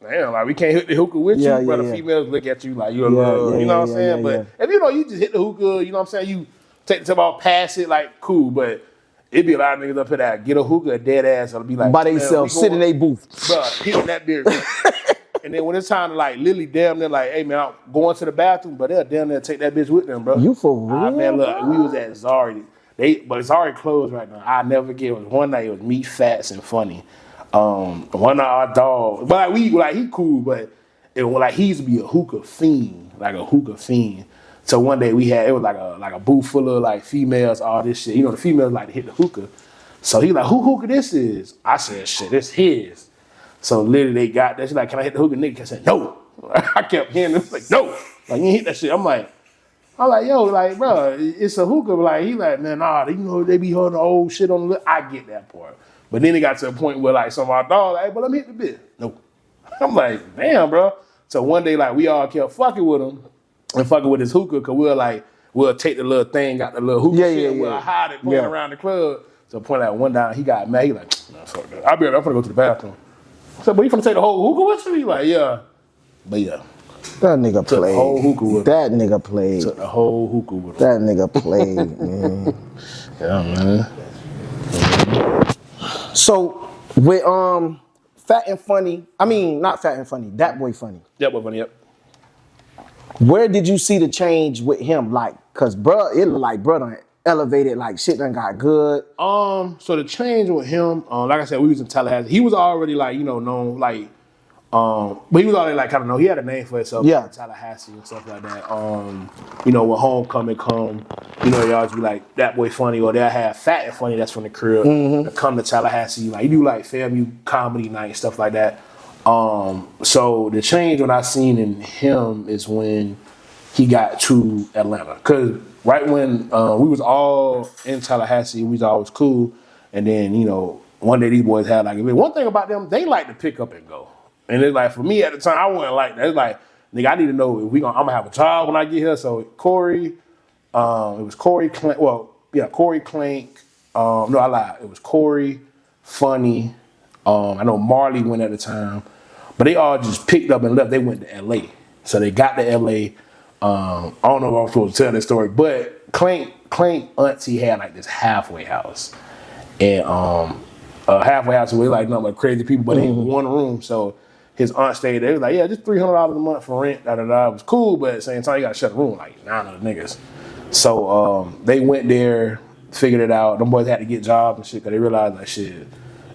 damn, like we can't hit the hookah with you, but the females look at you like you're a little, you know what I'm saying? But if you just hit the hookah, you know what I'm saying? You take the tip off, pass it, like cool, but it be a lot of niggas up here that get a hookah, a dead ass, or be like, by themselves, sit in their booth. Bro, hitting that beer. And then when it's time to like literally damn near like, hey man, I'm going to the bathroom, but they'll damn near take that bitch with them, bro. You for real? Man, look, we was at Zari. But it's already closed right now. I never forget. It was one night. It was me, Fats, and Funny. One of our dogs, but he cool, but he used to be a hookah fiend, So one day it was like a booth full of like females, all this shit. The females like to hit the hookah. So he like, who hookah this is? I said, shit, it's his. So literally they got that. She's like, can I hit the hookah? Nigga said, no. I kept hearing them like, no. Like, you ain't hit that shit. I'm like, yo, like, bro, it's a hookah. Like, he like, man, nah, they be holding the old shit on the lip. I get that part. But then it got to a point where like some of our dogs, like, hey, but let me hit the bitch. No. I'm like, damn, bro. So one day, like, we all kept fucking with him and fucking with his hookah, because we'll take the little thing, got the little hookah shit, and we'll hide it playing around the club. So point out one down, he got mad. He like, nah, fuck that. I'm gonna go to the bathroom. I said, but you finna take the whole hookah with you? He like, yeah. But yeah. That nigga played. The whole hookah with him. That nigga played. Took the whole hookah with him. That nigga played, man. Yeah, man. So with Fat and Funny, I mean not Fat and Funny, That Boy Funny. That boy funny, yep. Where did you see the change with him? Like, cause bro, it looked like bro done elevated, like shit done got good. So the change with him, like I said, we was in Tallahassee. He was already like, known, like, but he was already like kind of known. He had a name for himself, like Tallahassee and stuff like that. When homecoming come, they always be like That Boy Funny, or they'll have Fat and Funny that's from the crib to come to Tallahassee. Like, you do like FAMU comedy night, stuff like that. So the change when I seen in him is when he got to Atlanta, cause right when we was all in Tallahassee, we was always cool, and then one day these boys had like one thing about them, they like to pick up and go, and it's like for me at the time I wasn't like that. It's like, nigga, I need to know if I'm gonna have a job when I get here. So Corey, it was Corey Clank. Well, yeah, Corey Clank. No, I lied. It was Corey, Funny. I know Marley went at the time, but they all just picked up and left. They went to LA, so they got to LA. I don't know if I'm supposed to tell this story, but Clank auntie had like this halfway house, and halfway house away, like nothing but crazy people, but in one room. So his aunt stayed there. He was like, yeah, just $300 a month for rent. Da da da. It was cool, but at the same time, you got to shut the room like 9 other niggas. So they went there, figured it out. Them boys had to get jobs and shit because they realized like shit.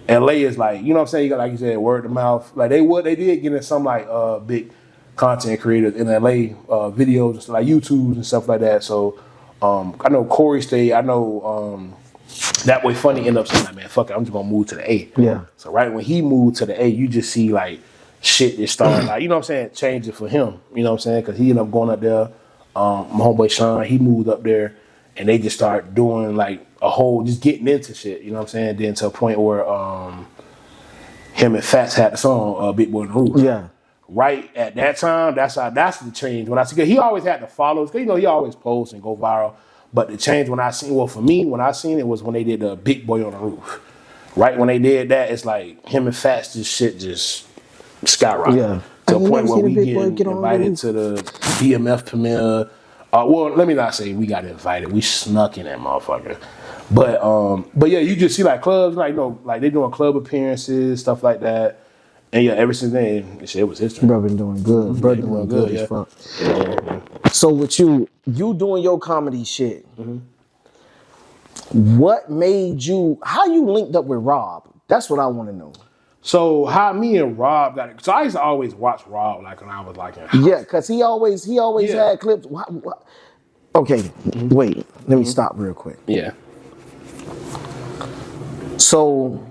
LA is like, you know what I'm saying? You got, like you said, word of mouth. Like they did get in some like big content creators in LA, videos and stuff, like YouTubes and stuff like that. So I know Corey stayed. I know That Way Funny ended up saying like, man, fuck it, I'm just gonna move to the A. Yeah. So right when he moved to the A, you just see like shit that started like, you know what I'm saying, changing for him. You know what I'm saying? Because he ended up going up there. My homeboy Sean, he moved up there, and they just started doing like a whole, just getting into shit. You know what I'm saying? Then to a point where him and Fats had the song Big Boy on the Roof. Yeah. Right at that time, that's the change. When I see, he always had the followers, because you know he always posts and go viral. But the change when I seen, well, for me, when I seen it was when they did the Big Boy on the Roof. Right when they did that, it's like him and Fats, this shit just skyrocketed. Yeah. To a point where we get invited to the BMF premiere. Well, let me not say we got invited. We snuck in that motherfucker. But yeah, you just see like clubs, like, you know, like they doing club appearances, stuff like that. And yeah, ever since then, it was history. Bro been doing good. Bro doing good as fuck. Yeah. So with you doing your comedy shit, what made you, how you linked up with Rob? That's what I want to know. So how me and Rob got it? So I used to always watch Rob like when I was like in high Yeah, because he always had clips. Okay, wait. Let me stop real quick. Yeah. So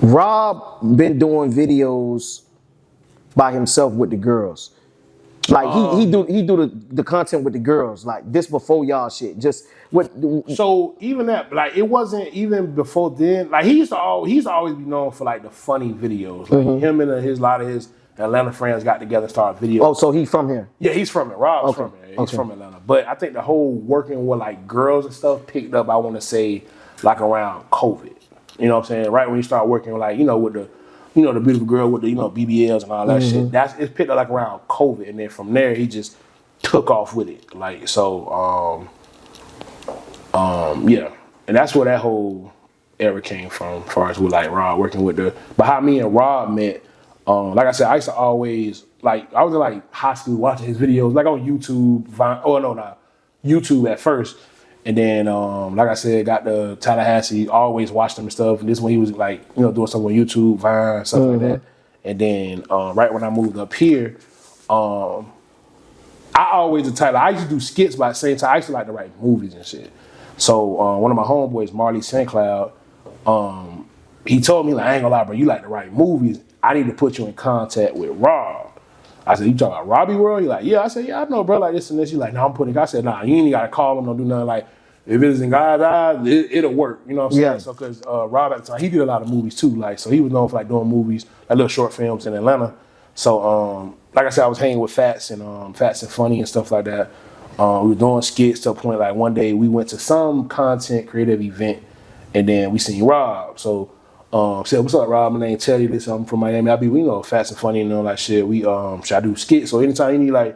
Rob been doing videos by himself with the girls. Like he do the content with the girls, like this before y'all shit. Just what? So even that, like it wasn't even before then. Like he used to always be known for like the funny videos. Like him and a lot of his Atlanta friends got together and started videos. Oh, so he from here? Yeah, he's from it. Rob's from it. He's from Atlanta. But I think the whole working with like girls and stuff picked up, I want to say, like around COVID. You know what I'm saying? Right when you start working with like, you know, with the, you know, the beautiful girl with the, you know, BBLs and all that shit. It's picked up like around COVID, and then from there he just took off with it. Like so, yeah, and that's where that whole era came from, as far as with like Rob working with the. But how me and Rob met, like I said, I used to always like I was in like high school watching his videos, like on YouTube, YouTube at first. And then, like I said, got the Tallahassee, always watched him and stuff. And this when he was like, you know, doing stuff on YouTube, Vine, stuff like that. And then, right when I moved up here, I always the type, I used to do skits, but at the same time, I used to like to write movies and shit. So, one of my homeboys, Marley St. Cloud, he told me, like, I ain't gonna lie, bro, you like to write movies. I need to put you in contact with Rob. I said, you talking about Robbie World? He's like, yeah. I said, yeah, I know, bro, like this and this. He's like, no, I'm putting it. I said, nah, you ain't even got to call him, don't do nothing. Like, if it's in God's eyes, it'll work. You know what I'm saying? Yeah. So, because Rob at the time, he did a lot of movies too. Like, so he was known for like doing movies, like little short films in Atlanta. So, like I said, I was hanging with Fats and Funny and stuff like that. We were doing skits to a point, like one day we went to some content creative event and then we seen Rob. So, said, what's up, Rob? My name Teddy. This I'm from Miami. I be, you know, Fast and Funny and all that shit. We should I do skits? So anytime you need like,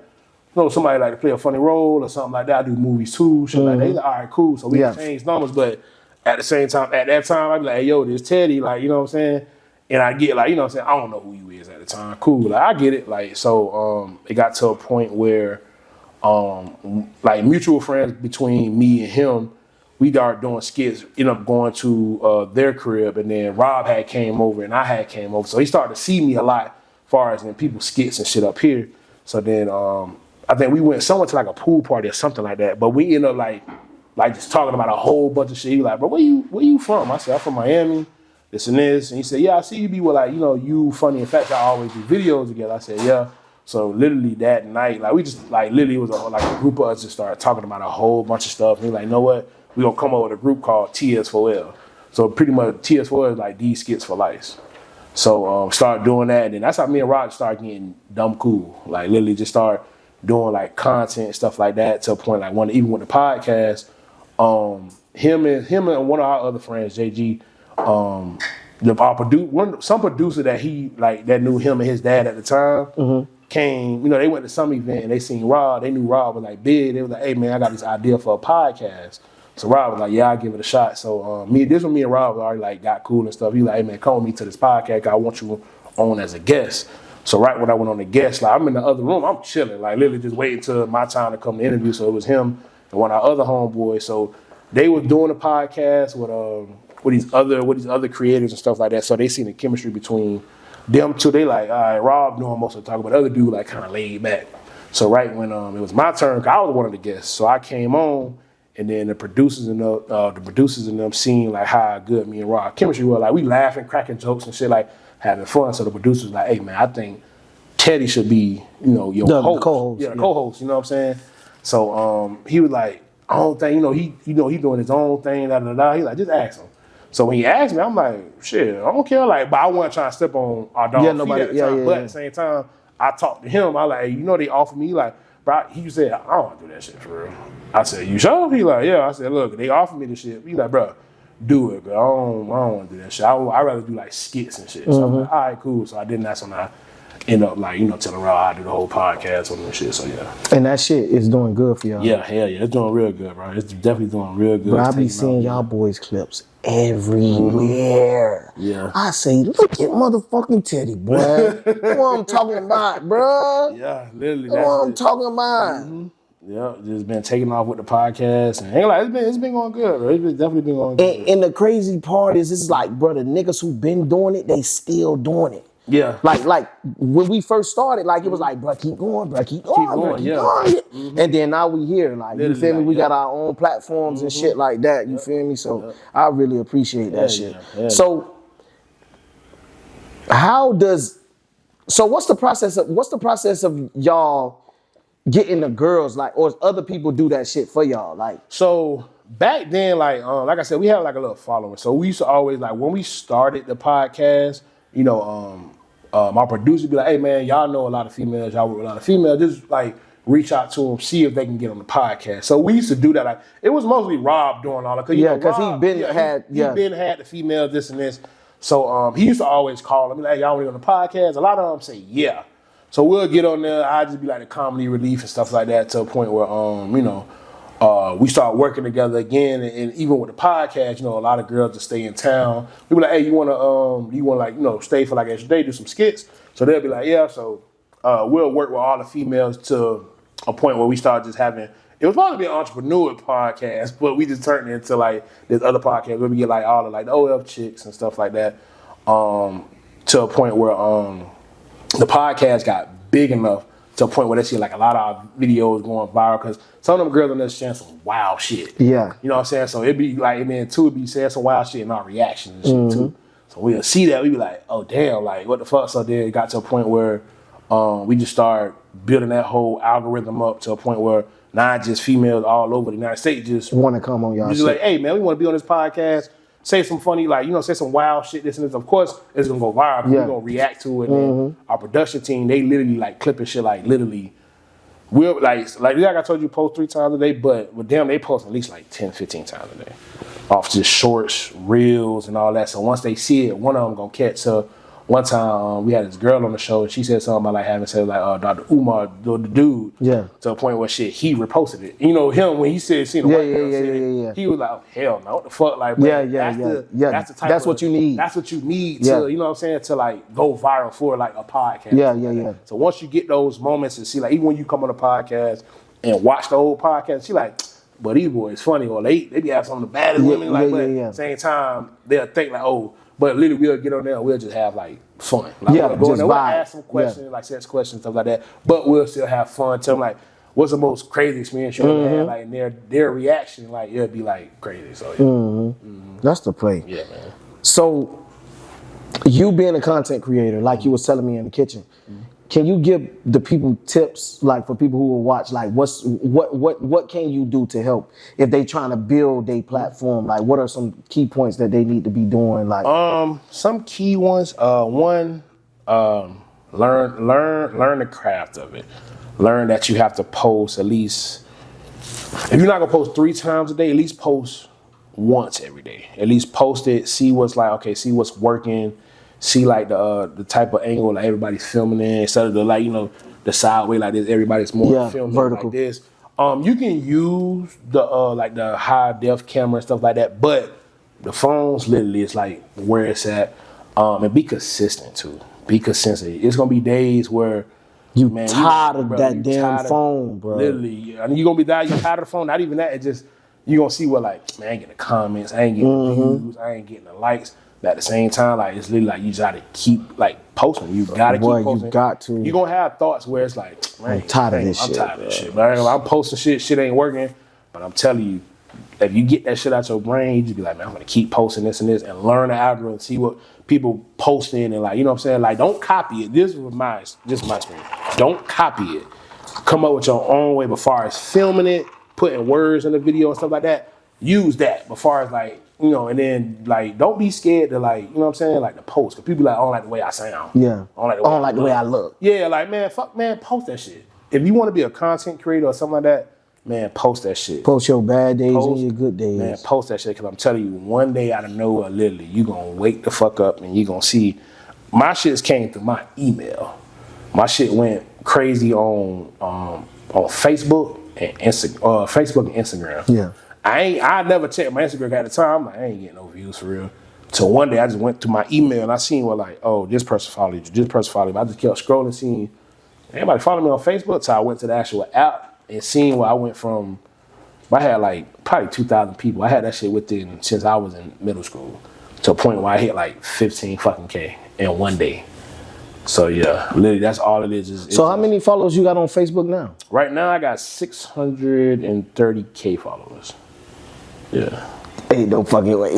you know, somebody like to play a funny role or something like that, I do movies too. Shit like that. He's like, all right, cool. So we changed numbers, but at the same time, at that time, I'd be like, hey, yo, this Teddy, like, you know what I'm saying? And I get like, you know what I'm saying? I don't know who you is at the time. Cool. Like I get it. Like so, it got to a point where, like mutual friends between me and him. We started doing skits, ended up going to their crib, and then Rob had came over and I had came over. So he started to see me a lot as far as in people's skits and shit up here. So then I think we went somewhere to like a pool party or something like that. But we ended up like just talking about a whole bunch of shit. He was like, bro, where you from? I said, I'm from Miami, this and this. And he said, yeah, I see you be with like, you know, you Funny. In fact, I always do videos together. I said, yeah. So literally that night, like we just like literally it was like a group of us just started talking about a whole bunch of stuff. And he like, you know what? We're going to come up with a group called TS4L. So pretty much TS4L is like these skits for life. So start doing that. And then that's how me and Rod started getting dumb cool. Like literally just start doing like content and stuff like that to a point like even with the podcast, him and one of our other friends, JG, some producer that he like that knew him and his dad at the time came, you know, they went to some event and they seen Rod. They knew Rod was like big. They was like, hey man, I got this idea for a podcast. So Rob was like, yeah, I'll give it a shot. So me and Rob already like got cool and stuff. He was like, hey man, come with me to this podcast. I want you on as a guest. So right when I went on the guest, like I'm in the other room, I'm chilling, like literally just waiting till my time to come to interview. So it was him and one of our other homeboys. So they was doing a podcast with these other creators and stuff like that. So they seen the chemistry between them two. They like, all right, Rob doing most of the talking, but the other dude like kind of laid back. So right when it was my turn, 'cause I was one of the guests. So I came on. And then the producers and them seeing like how good me and Rob chemistry was. Like we laughing, cracking jokes and shit, like having fun. So the producers like, hey man, I think Teddy should be, your host. Co-host. Yeah, the co-host, you know what I'm saying? So he was like, I don't think, he doing his own thing, da da da. He like, just ask him. So when he asked me, I'm like, shit, I don't care, like, but I wasn't trying to step on our dog feet at the time. But at the same time, I talked to him, I like, hey, they offered me, like, bro, he said, I don't want to do that shit for real. I said, you sure? He like, yeah. I said, look, they offered me this shit. He like, bro, do it, bro. I don't want to do that shit. I'd rather do like skits and shit. So I'm like, all right, cool. So I did that. So I end up like, telling Rob I do the whole podcast on this shit. So yeah. And that shit is doing good for y'all. Yeah, hell yeah. It's doing real good, bro. It's definitely doing real good. Bro, I be seeing y'all boys clips everywhere. Yeah. I say, look at motherfucking Teddy, boy. You know what I'm talking about, bro? Yeah, literally. You know what I'm talking about? Yeah, just been taking off with the podcast, and it's been going good, bro. It's definitely been going good. And the crazy part is, it's like, bro, the niggas who been doing it, they still doing it. Yeah. Like when we first started, like it was like, bro, keep going, bro, keep going. And then now we here, like, literally, you feel me? We got our own platforms and shit like that. You feel me? So I really appreciate that shit. Yeah. So what's the process of y'all getting the girls, like, or other people do that shit for y'all? Like, so back then, like I said, we had like a little following. So we used to always, like, when we started the podcast, my producer be like, hey man, y'all know a lot of females, y'all work with a lot of females, just like reach out to them, see if they can get on the podcast. So we used to do that. Like, it was mostly Rob doing all that. Cause he been had the females, this and this. So he used to always call them, like, hey, y'all want to get on the podcast? A lot of them say yeah. So we'll get on there. I just be like the comedy relief and stuff like that, to a point where we start working together again. And even with the podcast, a lot of girls that stay in town, we be like, hey, you wanna stay for like an extra day, do some skits? So they'll be like, yeah. So we'll work with all the females to a point where we start just having. It was supposed to be an entrepreneur podcast, but we just turned it into like this other podcast where we get like all the like the OF chicks and stuff like that. To a point where the podcast got big enough to a point where they see like a lot of our videos going viral, because some of them girls on there saying some wild shit. Yeah. You know what I'm saying? So it'd be like, and then two would be saying some wild shit in our reactions and shit too. So we'll see that, we be like, oh damn, like what the fuck? So then it got to a point where we just started building that whole algorithm up to a point where not just females all over the United States just want to come on y'all shit. Just like, hey man, we want to be on this podcast. Say some funny, like, say some wild shit, this and this. Of course, it's going to go viral. We're going to react to it. And our production team, they literally, like, clipping shit, like, literally. We're, like I told you, post 3 times a day, but with them, they post at least, like, 10, 15 times a day. Off just shorts, reels, and all that. So once they see it, one of them going to catch. So one time, we had this girl on the show, and she said something about, like, having said, like, Dr. Umar, the dude. Yeah. To a point where, he reposted it. Him, when he said, seen a white girl, he was like, oh, hell no, what the fuck? Like, bro, that's the type that's what you need. That's what you need to, you know what I'm saying, to, like, go viral for, like, a podcast. So once you get those moments and see, like, even when you come on a podcast and watch the whole podcast, she like, but these boys funny, or they be having some of the baddest women, like, but at the same time, they'll think, like, oh, but literally, we'll get on there and we'll just have, like, fun. Like, we'll ask some questions, like, sex questions, stuff like that. But we'll still have fun. Tell them, like, what's the most crazy experience you ever had? Like, and their reaction, like, it'll be, like, crazy. So, that's the play. Yeah, man. So, you being a content creator, like you was telling me in the kitchen, can you give the people tips, like, for people who will watch, like, what can you do to help if they trying to build a platform? Like, what are some key points that they need to be doing? Like, some key ones. One, learn the craft of it. Learn that you have to post at least. If you're not gonna post 3 times a day, at least post once every day. At least post it. See what's like. Okay, see what's working. See like the type of angle like everybody's filming in, instead of the, like, the side way like this. Everybody's more filming vertical like this. You can use the like the high def camera and stuff like that, but the phones literally is like where it's at. And be consistent too. Be consistent. It's gonna be days where you tired of that damn phone, bro. Literally, I mean, you gonna be tired. You tired of the phone. Not even that. It's just you gonna see what like, man, I ain't getting the comments. I ain't getting the views. I ain't getting the likes. But at the same time, like it's literally like you just gotta keep like posting. You gotta keep posting. You got to. You gonna have thoughts where it's like, man, I'm tired of this shit. I'm tired of this shit. But I'm posting shit. Shit ain't working. But I'm telling you, if you get that shit out your brain, you just be like, man, I'm gonna keep posting this and this and learn the algorithm, see what people posting and like, you know what I'm saying? Like, don't copy it. This was my experience. Don't copy it. Come up with your own way. But far as filming it, putting words in the video and stuff like that, use that. But far as like, you know, and then like, don't be scared to like, you know what I'm saying? Like the post. Cause people like, I don't like the way I sound. Yeah. I don't like the way I look. Yeah, like man, fuck man, post that shit. If you want to be a content creator or something like that, man, post that shit. Post your bad days and your good days. Man, post that shit because I'm telling you, one day out of nowhere, literally, you going to wake the fuck up and you going to see. My shits came through my email. My shit went crazy on Facebook and Instagram. Yeah. I never checked my Instagram at the time. I'm like, I ain't getting no views for real. So one day I just went to my email and I seen what like, oh, this person followed you, this person followed you. I just kept scrolling, seeing everybody follow me on Facebook. So I went to the actual app and seeing where I went from. I had like probably 2,000 people. I had that shit within since I was in middle school to a point where I hit like 15 fucking K in one day. So yeah, literally that's all it is. So how many followers you got on Facebook now? Right now I got 630K followers. Yeah. Ain't no fucking way.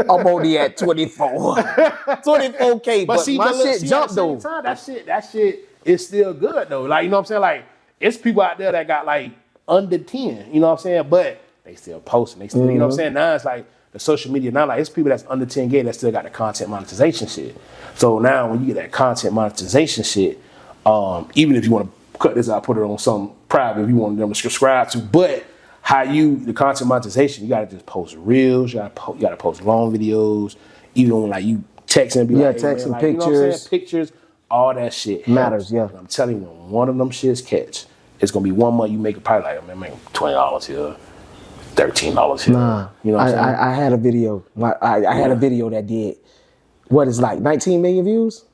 I'm only at 24. 24K, but see, my shit jumped though. Time, that shit is still good though. Like, you know what I'm saying? Like, it's people out there that got like under 10, you know what I'm saying? But they still posting. They still, you know what I'm saying? Now it's like the social media, now like it's people that's under 10K that still got the content monetization shit. So now when you get that content monetization shit, even if you want to cut this out, put it on some private if you want them to subscribe to, but the content monetization, you gotta just post reels, you gotta post long videos, even when like you text and be like, hey, text and like, pictures. You know what I'm saying? Pictures, all that shit matters, helps. And I'm telling you, when one of them shits catch, it's gonna be 1 month you make it probably like, man, make $20 here, $13 here. Nah, you know what I'm saying? I had a video. I had a video that did what is like 19 million views.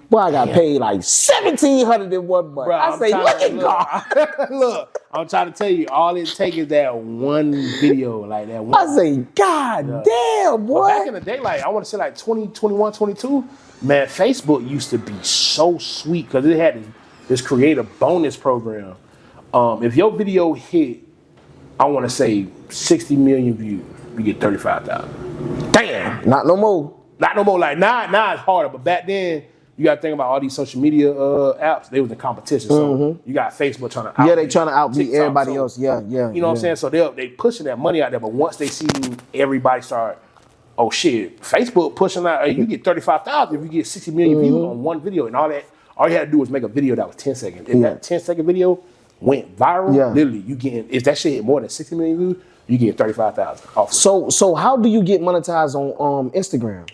Boy, I got paid like $1,700 in 1 month. Bro, I say, look at God. Look, I'm trying to tell you, all it takes is that one video, like that one. I say, God damn, boy. But back in the day, like I want to say like 2021, 22, man, Facebook used to be so sweet because it had this creator bonus program. If your video hit, I want to say 60 million views, you get 35,000. Damn. Not no more. Not no more. Like now it's harder, but back then, you got to think about all these social media apps. They was in competition. So you got Facebook trying to outbeat. Yeah, they trying to outbeat TikTok, everybody else. Yeah. You know what I'm saying? So they pushing that money out there. But once they see everybody start, oh shit, Facebook pushing out, hey, you get 35,000 if you get 60 million views on one video. And all you had to do was make a video that was 10 seconds. If that 10-second video went viral, literally, you getting, if that shit hit more than 60 million views, you get 35,000 off. So how do you get monetized on Instagram?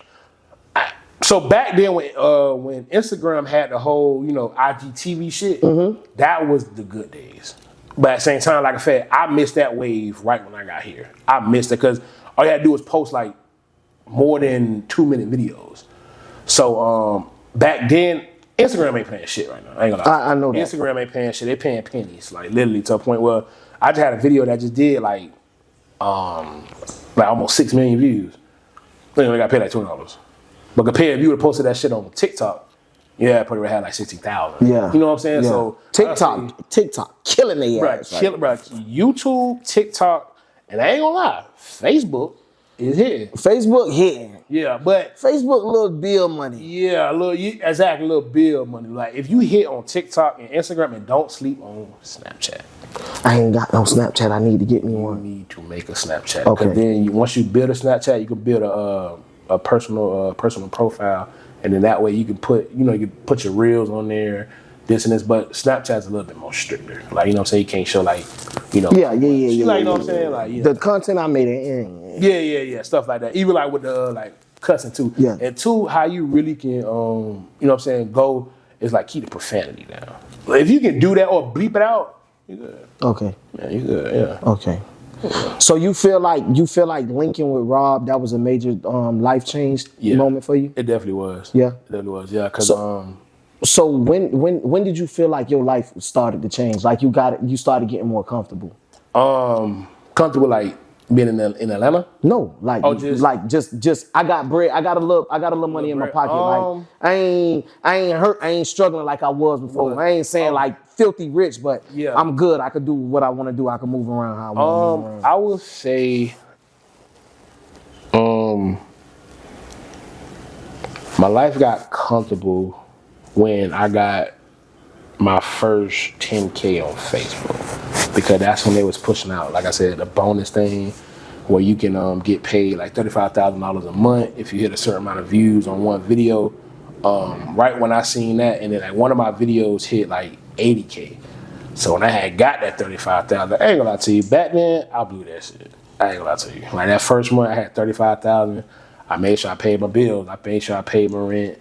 So back then when Instagram had the whole, IGTV shit, that was the good days. But at the same time, like I said, I missed that wave right when I got here. I missed it because all you had to do was post like more than 2-minute videos. So back then, Instagram ain't paying shit right now. I ain't gonna lie. I know that. Instagram ain't paying shit. They paying pennies, like literally to a point where I just had a video that just did like almost 6 million views. They got paid like $20. But compared if you would have posted that shit on TikTok, probably would have had like 60,000. Yeah. You know what I'm saying? Yeah. So TikTok killing their ass. Bro, YouTube, TikTok, and I ain't gonna lie, Facebook is hitting. Facebook hitting. Yeah, but Facebook little bill money. Yeah, exactly, little bill money. Like if you hit on TikTok and Instagram and don't sleep on Snapchat. I ain't got no Snapchat. I need to get me one. You need to make a Snapchat. Okay. Because then once you build a Snapchat, you can build a personal profile, and then that way you can put you can put your reels on there, this and this. But Snapchat's a little bit more stricter. Like what I'm saying, you can't show like Yeah. You know what I'm saying, like the content I made. Yeah, stuff like that. Even like with the like cussing too. Yeah. And two, how you really can go is like keep the profanity down. If you can do that or bleep it out, You good. Okay. Yeah, you good, yeah. Okay. So you feel like linking with Rob, that was a major life change moment for you? It definitely was. Yeah. It definitely was, yeah. Cause So when did you feel like your life started to change? Like you started getting more comfortable? comfortable like being in Atlanta? No, like just I got bread. I got a little money in my pocket. Like I ain't hurt. I ain't struggling like I was before. I ain't saying like filthy rich, but I'm good. I could do what I want to do. I can move around how I want to move around. I would say my life got comfortable when I got my first 10K on Facebook, because that's when they was pushing out, like I said, the bonus thing where you can get paid like $35,000 a month if you hit a certain amount of views on one video. Right when I seen that, and then like one of my videos hit like 80K. So when I had got that 35,000, I ain't gonna lie to you, back then I blew that shit. I ain't gonna lie to you. Like that first month I had 35,000. I made sure I paid my bills. I made sure I paid my rent.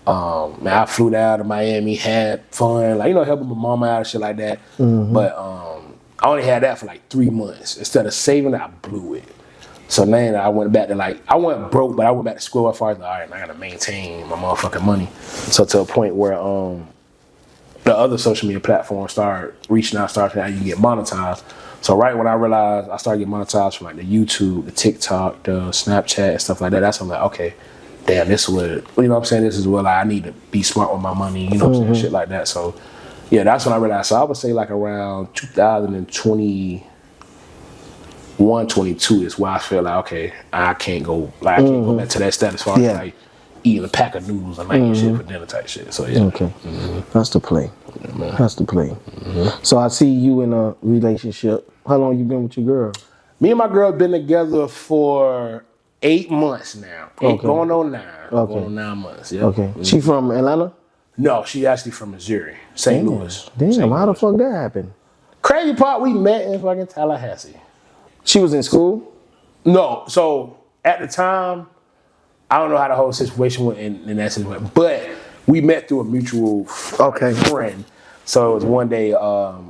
Man, I flew down to Miami, had fun, like, you know, helping my mama out and shit like that. But I only had that for like 3 months. Instead of saving it, I blew it. So then I went back to like, I went broke, but I went back to school as far as like, all right, I gotta maintain my motherfucking money. So to a point where the other social media platforms started reaching out, starting how you can get monetized. So right when I realized I started getting monetized from like the YouTube, the TikTok, the Snapchat, and stuff like that, that's when I'm like, okay, damn, this is what, you know what I'm saying? This is what I need to be smart with my money, you know what I'm saying? Shit like that. So yeah, that's when I realized. So I would say like around 2021, 22 is where I feel like, okay, I can't go back to that status as far as like eating a pack of noodles and like shit for dinner type shit. So yeah. Okay. That's the play. Yeah, that's the play. So I see you in a relationship. How long you been with your girl? Me and my girl been together for 8 months now. Going on 9. Going on 9 months. Yeah. Okay. She from Atlanta? No, she actually from Missouri, St. Louis. Damn, how the fuck that happened? Crazy part, we met in fucking Tallahassee. She was in school? No, so at the time, I don't know how the whole situation went in that situation, but we met through a mutual friend. So it was one day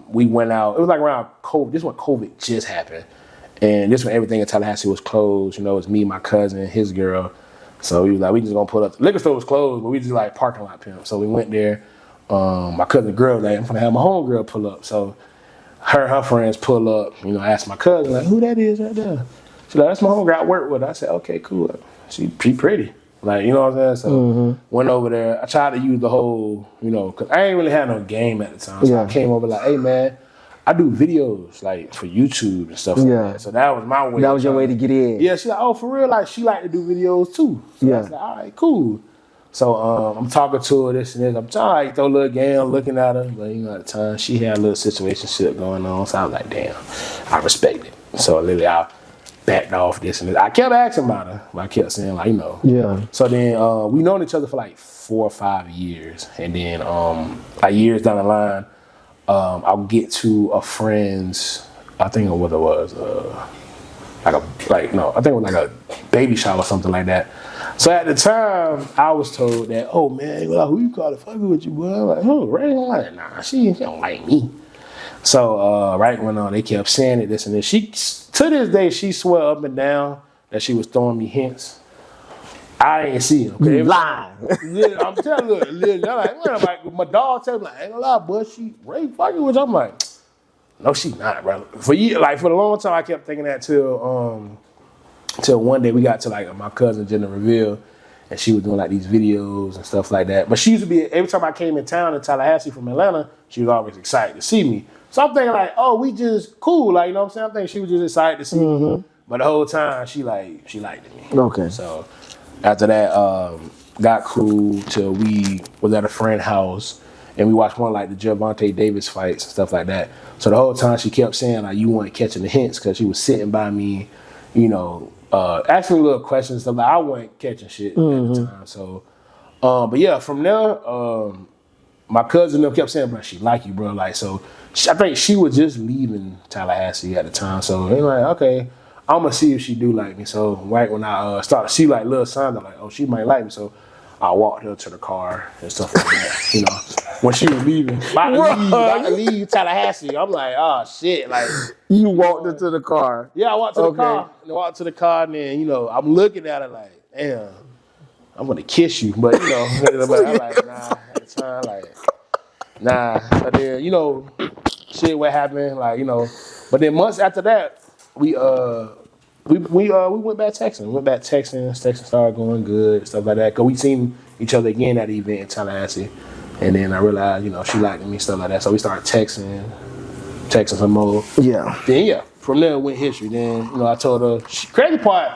we went out. It was like around COVID. This is when COVID just happened. And this when everything in Tallahassee was closed. You know, it was me, my cousin, his girl. So we was like, we just gonna pull up. The liquor store was closed, but we just like parking lot pimp. So we went there. My cousin's girl, like, I'm gonna have my homegirl pull up. So her friends pull up, you know, ask my cousin, like, who that is right there? She's like, that's my homegirl I work with. I said, okay, cool. She pretty. Like, you know what I'm saying? So went over there. I tried to use the whole, you know, because I ain't really had no game at the time. So I came over like, hey, man, I do videos, like, for YouTube and stuff like that. So that was my way. That was your way to get in. Yeah, she's like, oh, for real? Like, she like to do videos, too. So I was like, all right, cool. So I'm talking to her, this and this. I'm trying to throw a little game, looking at her. But, you know, at the time, she had a little situation shit going on. So I was like, damn, I respect it. So literally, I backed off this and this. I kept asking about her, but I kept saying, like, you know. Yeah. So then we known each other for like 4 or 5 years. And then like years down the line, I'll get to a friend's, I think what it was, I think it was like a baby shower or something like that. So at the time, I was told that, oh man, well, who you call it fucking with you, boy? I'm like, oh, Ray? I'm like, nah, she don't like me. So right when they kept saying it, this and this, she, to this day, she swear up and down that she was throwing me hints. I ain't see him. Okay? You lying. Yeah, I'm telling you, I'm like, my dog tell me, like, ain't gonna lie, boy, she Ray fucking with you. I'm like, no, she not, bro. For the long time, I kept thinking that till one day we got to like my cousin Jenna Reveal, and she was doing like these videos and stuff like that. But she used to be, every time I came in town in Tallahassee from Atlanta, she was always excited to see me. So I'm thinking like, oh, we just cool, like, you know what I'm saying? I think she was just excited to see me. But the whole time she liked me. Okay. So after that, got cool till we was at a friend's house and we watched one like the Gervonta Davis fights and stuff like that. So the whole time she kept saying like, you weren't catching the hints, because she was sitting by me, you know, asking me little questions and stuff. Like, I wasn't catching shit at the time. So, but yeah, from there, my cousin kept saying, bro, she like you, bro. Like, so I think she was just leaving Tallahassee at the time. So they like, okay, I'm gonna see if she do like me. So right when I started to see like little signs, I'm like, oh, she might like me. So I walked her to the car and stuff like that, you know. when she was leaving, about to leave Tallahassee. I'm like, oh shit, like You walked into the car. yeah, I walked to the car, and then I'm looking at her like, damn, I'm gonna kiss you, but but I'm like, nah, at the time, like, nah. But then shit, what happened, like but then months after that, we went back texting. Texting started going good, stuff like that. Cause we seen each other again at the event in Tallahassee. And then I realized, she liked me, stuff like that. So we started texting some more. Yeah. Then from there it went history. Then, I told her, crazy part,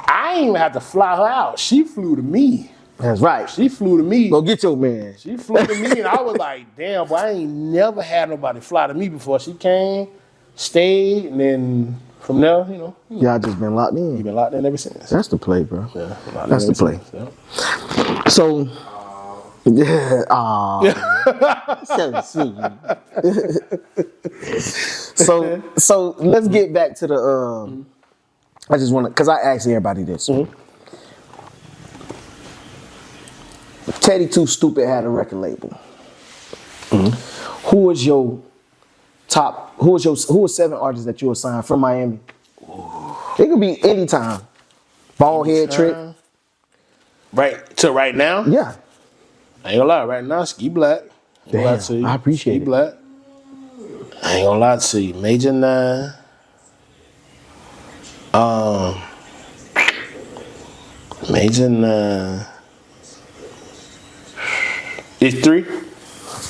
I ain't even have to fly her out. She flew to me. That's right. She flew to me. Go get your man. She flew to me and I was like, damn, boy, I ain't never had nobody fly to me before. She came, stayed, and then from there, Y'all just been locked in. You've been locked in ever since. That's the play, bro. Yeah, that's the play. Yeah. So, yeah, so sweet. so let's get back to the. I just want to, cause I asked everybody this. Teddy2Stupid had a record label. Who was your top? Who was 7 artists that you assigned from Miami? It could be anytime. Baldhead Trick. Right now? Yeah. I ain't gonna lie, right now, Ski Black. Damn, I appreciate Ski it. Black. I ain't gonna lie to you. Major 9. Major 9. It's 3?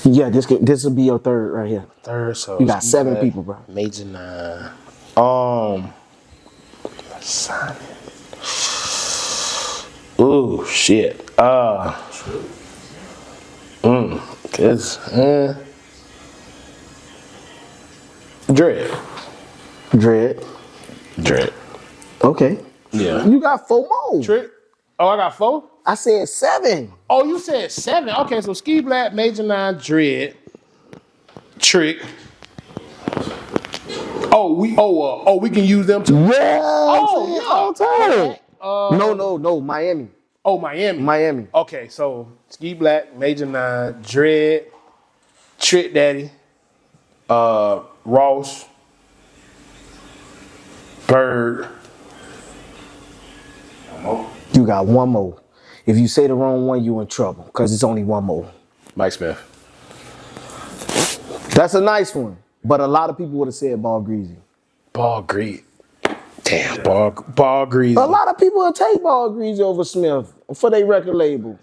Yeah, this will be your third right here. Third, so you got 7 people, bro. Major 9. Signing. Ooh, shit. Dread. Okay. Yeah. You got 4 more. Trick. Oh, I got 4? I said 7. Oh, you said 7. Okay, so Ski Black, Major 9, Dread, Trick. We can use them too. Yeah. Oh, yeah. No, Miami. Oh, Miami. Miami. Okay, so Ski Black, Major 9, Dread, Trick Daddy, Ross, Bird. You got 1 more. If you say the wrong one, you in trouble because it's only 1 more. Mike Smith. That's a nice one, but a lot of people would have said Ball Greasy. Ball Greasy. Damn, Ball Greasy. A lot of people will take Ball Greasy over Smith for their record label.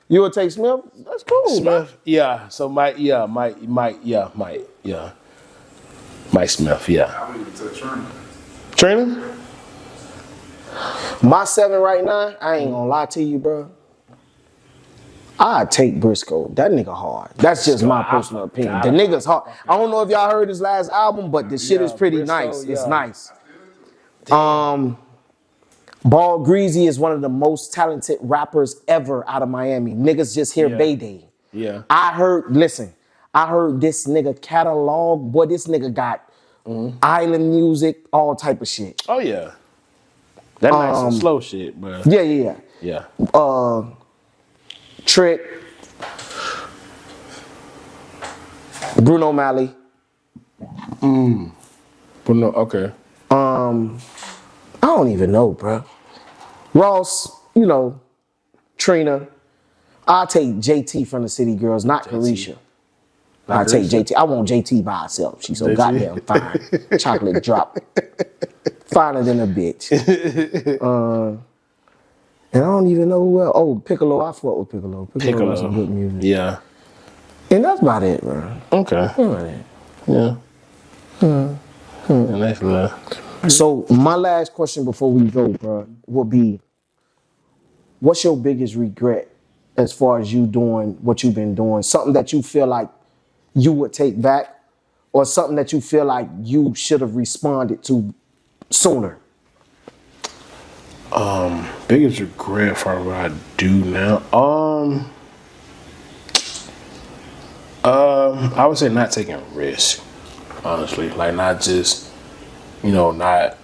You would take Smith? That's cool. Smith, bro. yeah. So Mike Smith, yeah. I would even take Trina. Trina? My 7 right now, I ain't gonna lie to you, bro. I'd take Briscoe. That nigga hard. That's just my personal opinion. The nigga's hard. I don't know if y'all heard his last album, but the shit is pretty Briscoe, nice. It's yeah. nice. Ball Greasy is one of the most talented rappers ever out of Miami. Niggas just hear payday. Yeah. I heard this nigga catalog. Boy, this nigga got island music, all type of shit. Oh, yeah. That nice and slow shit, bro. Yeah. Trick. Bruno Malley. Bruno, okay. I don't even know, bro. Ross, Trina. I'll take JT from the City Girls, not Carisha. I'll take JT. I want JT by herself. She's so goddamn fine. Chocolate drop. Finer than a bitch. And I don't even know who else. Oh, Piccolo. I fought with Piccolo. Piccolo has some good music. Yeah. And that's about it, bro. Okay. Yeah. And that's love. So my last question before we go, bro, will be, what's your biggest regret as far as you doing what you've been doing? Something that you feel like you would take back, or something that you feel like you should have responded to sooner? Biggest regret for what I do now. I would say not taking risks, honestly. Like not just, not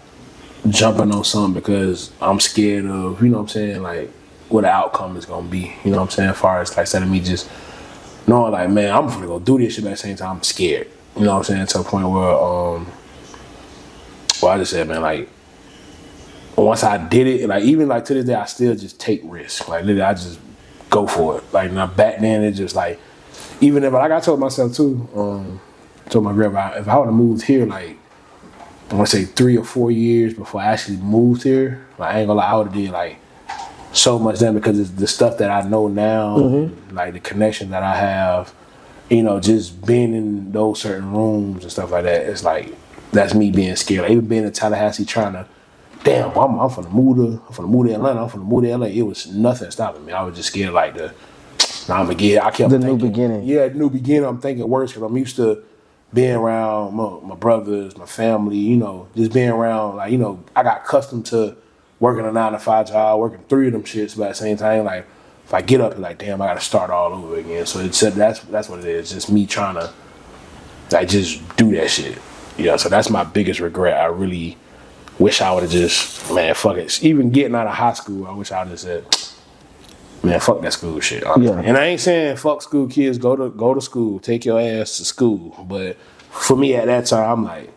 jumping on something because I'm scared of, like what the outcome is gonna be. You know what I'm saying? As far as like instead of me just knowing like, man, I'm gonna go do this shit, but at the same time I'm scared. You know what I'm saying? To a point where I just said, man, like once I did it, and like even like to this day I still just take risks. Like literally I just go for it. Like now back then it just like, even if like I told myself too, told my grandma, if I would have moved here like I want to say 3 or 4 years before I actually moved here, like I ain't gonna lie, I would have did like so much then, because it's the stuff that I know now, like the connection that I have, you know, just being in those certain rooms and stuff like that. It's like that's me being scared. Like, even being in Tallahassee trying to, damn, I'm finna move to Atlanta, I'm finna move to LA. It was nothing stopping me. I was just scared like I kept The thinking, new beginning. Yeah, the new beginning. I'm thinking worse because I'm used to being around my brothers, my family, you know, just being around, like, you know, I got accustomed to working a 9-to-5 job, working 3 of them shits, but at the same time, like, if I get up, it's like, damn, I gotta start all over again. So it said that's what it is, just me trying to, like, just do that shit. Yeah, so that's my biggest regret. I really wish I would have just, man, fuck it. Even getting out of high school, I wish I would have said, man, fuck that school shit, honestly. Yeah. And I ain't saying fuck school kids, go to school, take your ass to school. But for me at that time, I'm like,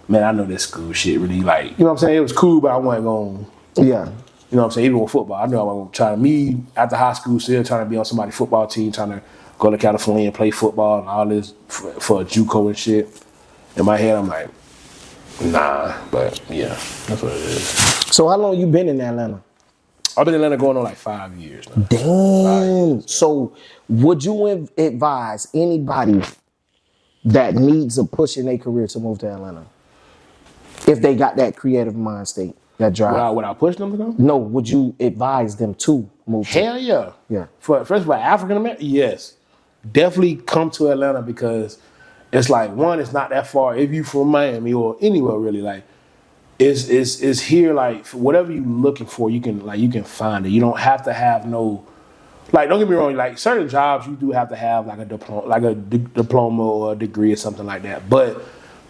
man, I know this school shit really, like, you know what I'm saying? It was cool, but I wasn't going, Yeah. you know what I'm saying? Even with football, I knew I was trying to, me, after high school, still trying to be on somebody's football team, trying to go to California and play football and all this for a JUCO and shit. In my head, I'm like, nah, but yeah, that's what it is. So how long you been in Atlanta? I've been in Atlanta going on like 5 years now. Damn. So would you advise anybody that needs a push in their career to move to Atlanta? If they got that creative mind state, that drive. Would I push them to go? No, would you advise them to move to Hell yeah. Yeah. First of all, African American, yes. Definitely come to Atlanta because it's like, one, it's not that far. If you from Miami or anywhere really, like, it's here, like, whatever you looking for, you can find it. You don't have to have no, like, don't get me wrong, like certain jobs you do have to have like a diploma or a degree or something like that. But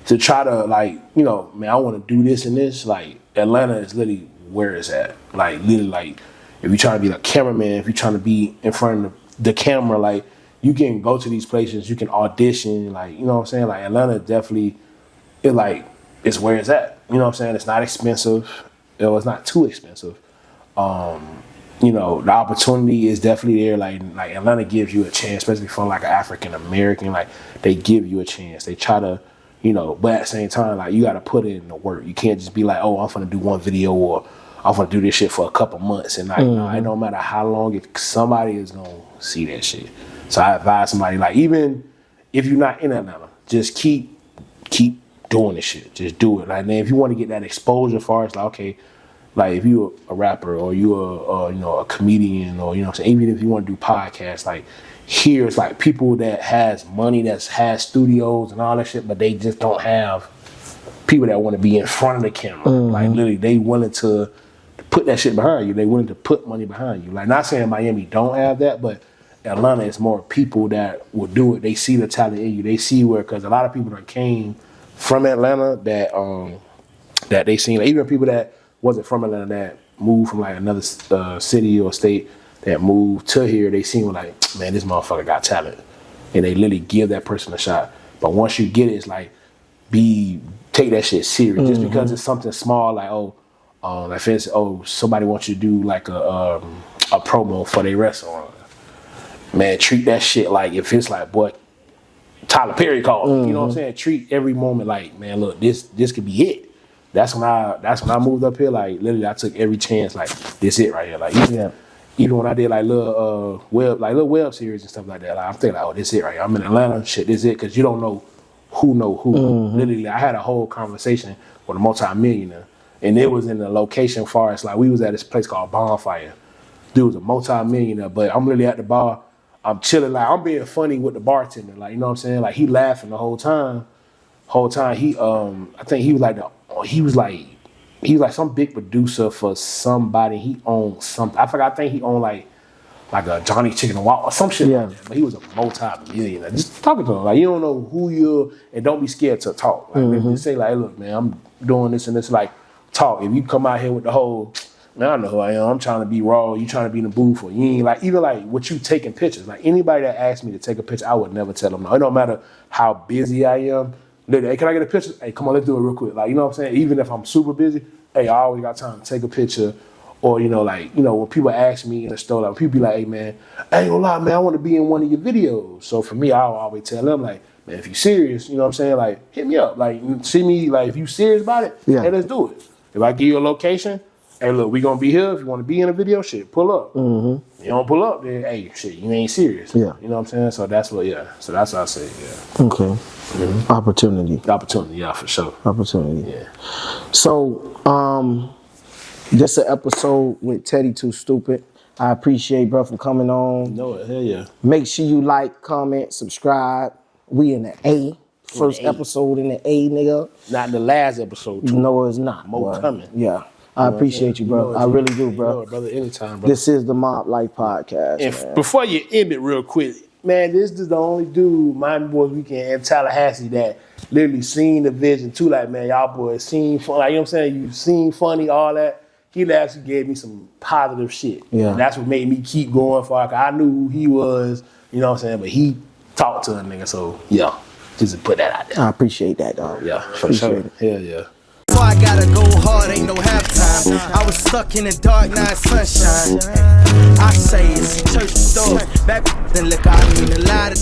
to try to, like, you know, man, I want to do this and this, like, Atlanta is literally where it's at. Like, literally, like, if you're trying to be a cameraman, if you're trying to be in front of the camera, like, you can go to these places, you can audition, like, you know what I'm saying? Like, Atlanta definitely, it's where it's at. You know what I'm saying? It's not expensive. It's not too expensive. You know, the opportunity is definitely there. Like Atlanta gives you a chance, especially for like an African American. Like, they give you a chance. They try to, you know, but at the same time, like, you got to put in the work. You can't just be like, oh, I'm gonna do one video or I'm gonna do this shit for a couple months, and like, no matter how long, if somebody is gonna see that shit. So I advise somebody, like, even if you're not in Atlanta, just keep doing this shit. Just do it. Like, man, if you want to get that exposure, far as like, okay, like, if you're a rapper or you're a comedian, or, you know what I'm saying, even if you want to do podcasts, like, here's like people that has money, that has studios and all that shit, but they just don't have people that want to be in front of the camera. Like, literally, they willing to put that shit behind you. They willing to put money behind you. Like, not saying Miami don't have that, but Atlanta is more people that will do it. They see the talent in you. They see where, because a lot of people that came from Atlanta that they seen, like, even people that wasn't from Atlanta that moved from like another city or state that moved to here, they seen like, man, this motherfucker got talent, and they literally give that person a shot. But once you get it, it's like, take that shit serious. Just because it's something small, like, like, for instance, somebody wants you to do like a promo for their restaurant. Man, treat that shit like, if it's like, boy, Tyler Perry called. You know what I'm saying? Treat every moment like, man, look, this could be it. That's when I moved up here. Like, literally, I took every chance. Like, this it right here. Like, even when I did like little web series and stuff like that, like, I'm thinking like, oh, this it right here. I'm in Atlanta. Shit, this it, because you don't know who. Literally, I had a whole conversation with a multi-millionaire, and it was in the location far as like, we was at this place called Bonfire. Dude was a multi-millionaire, but I'm literally at the bar. I'm chilling, like, I'm being funny with the bartender, like, you know what I'm saying? Like, he laughing the whole time. He, I think he was like some big producer for somebody. He owned something. I think he owned like a Johnny Chicken and Waffle or some shit like that. But he was a multi-millionaire. Just talking to him, like, you don't know who you're, and don't be scared to talk. Like, just say like, hey, look, man, I'm doing this and this. Like, talk. If you come out here with the whole, Man, I know who I am. I'm trying to be raw. You trying to be in the booth, or you ain't like, even like what you taking pictures. Like anybody that asks me to take a picture, I would never tell them no. It don't matter how busy I am. Hey, can I get a picture? Hey, come on, let's do it real quick. Like, you know what I'm saying? Even if I'm super busy, hey, I always got time to take a picture. Or, you know, like, you know, when people ask me in the store, like, people be like, hey, man, I ain't gonna lie, man, I want to be in one of your videos. So for me, I'll always tell them, like, man, if you serious, you know what I'm saying? Like, hit me up. Like, see me, like, if you serious about it, hey, let's do it. If I give you a location, hey, look, we gonna be here. If you want to be in a video, shit, pull up. You don't pull up, then, hey, shit, you ain't serious. Yeah. You know what I'm saying? So that's what, So that's what I say, Okay. Opportunity, yeah, for sure. Opportunity. Yeah. So, just an episode with Teddy2Stupid. I appreciate bro for coming on. No, hell yeah. Make sure you like, comment, subscribe. We in the A. First episode in the A, nigga. Not the last episode, too. No, it's not. More coming. Yeah. I appreciate you, bro. I really do, bro. You know it, brother, anytime, bro. This is the Mob Life Podcast, man. Before you end it real quick, man, this is the only dude, Miami Boys Weekend in Tallahassee, that literally seen the vision too. Like, man, y'all boys seen fun. Like, you know what I'm saying? You seen funny, all that. He actually gave me some positive shit. Yeah. And that's what made me keep going for it. I knew who he was, you know what I'm saying? But he talked to a nigga, so yeah. Just to put that out there. I appreciate that, dog. Yeah, for sure. Hell yeah. So I gotta go hard, ain't no halftime. I was stuck in the dark, now it's sunshine. I say it's church door. Back then, look, I mean a lot of.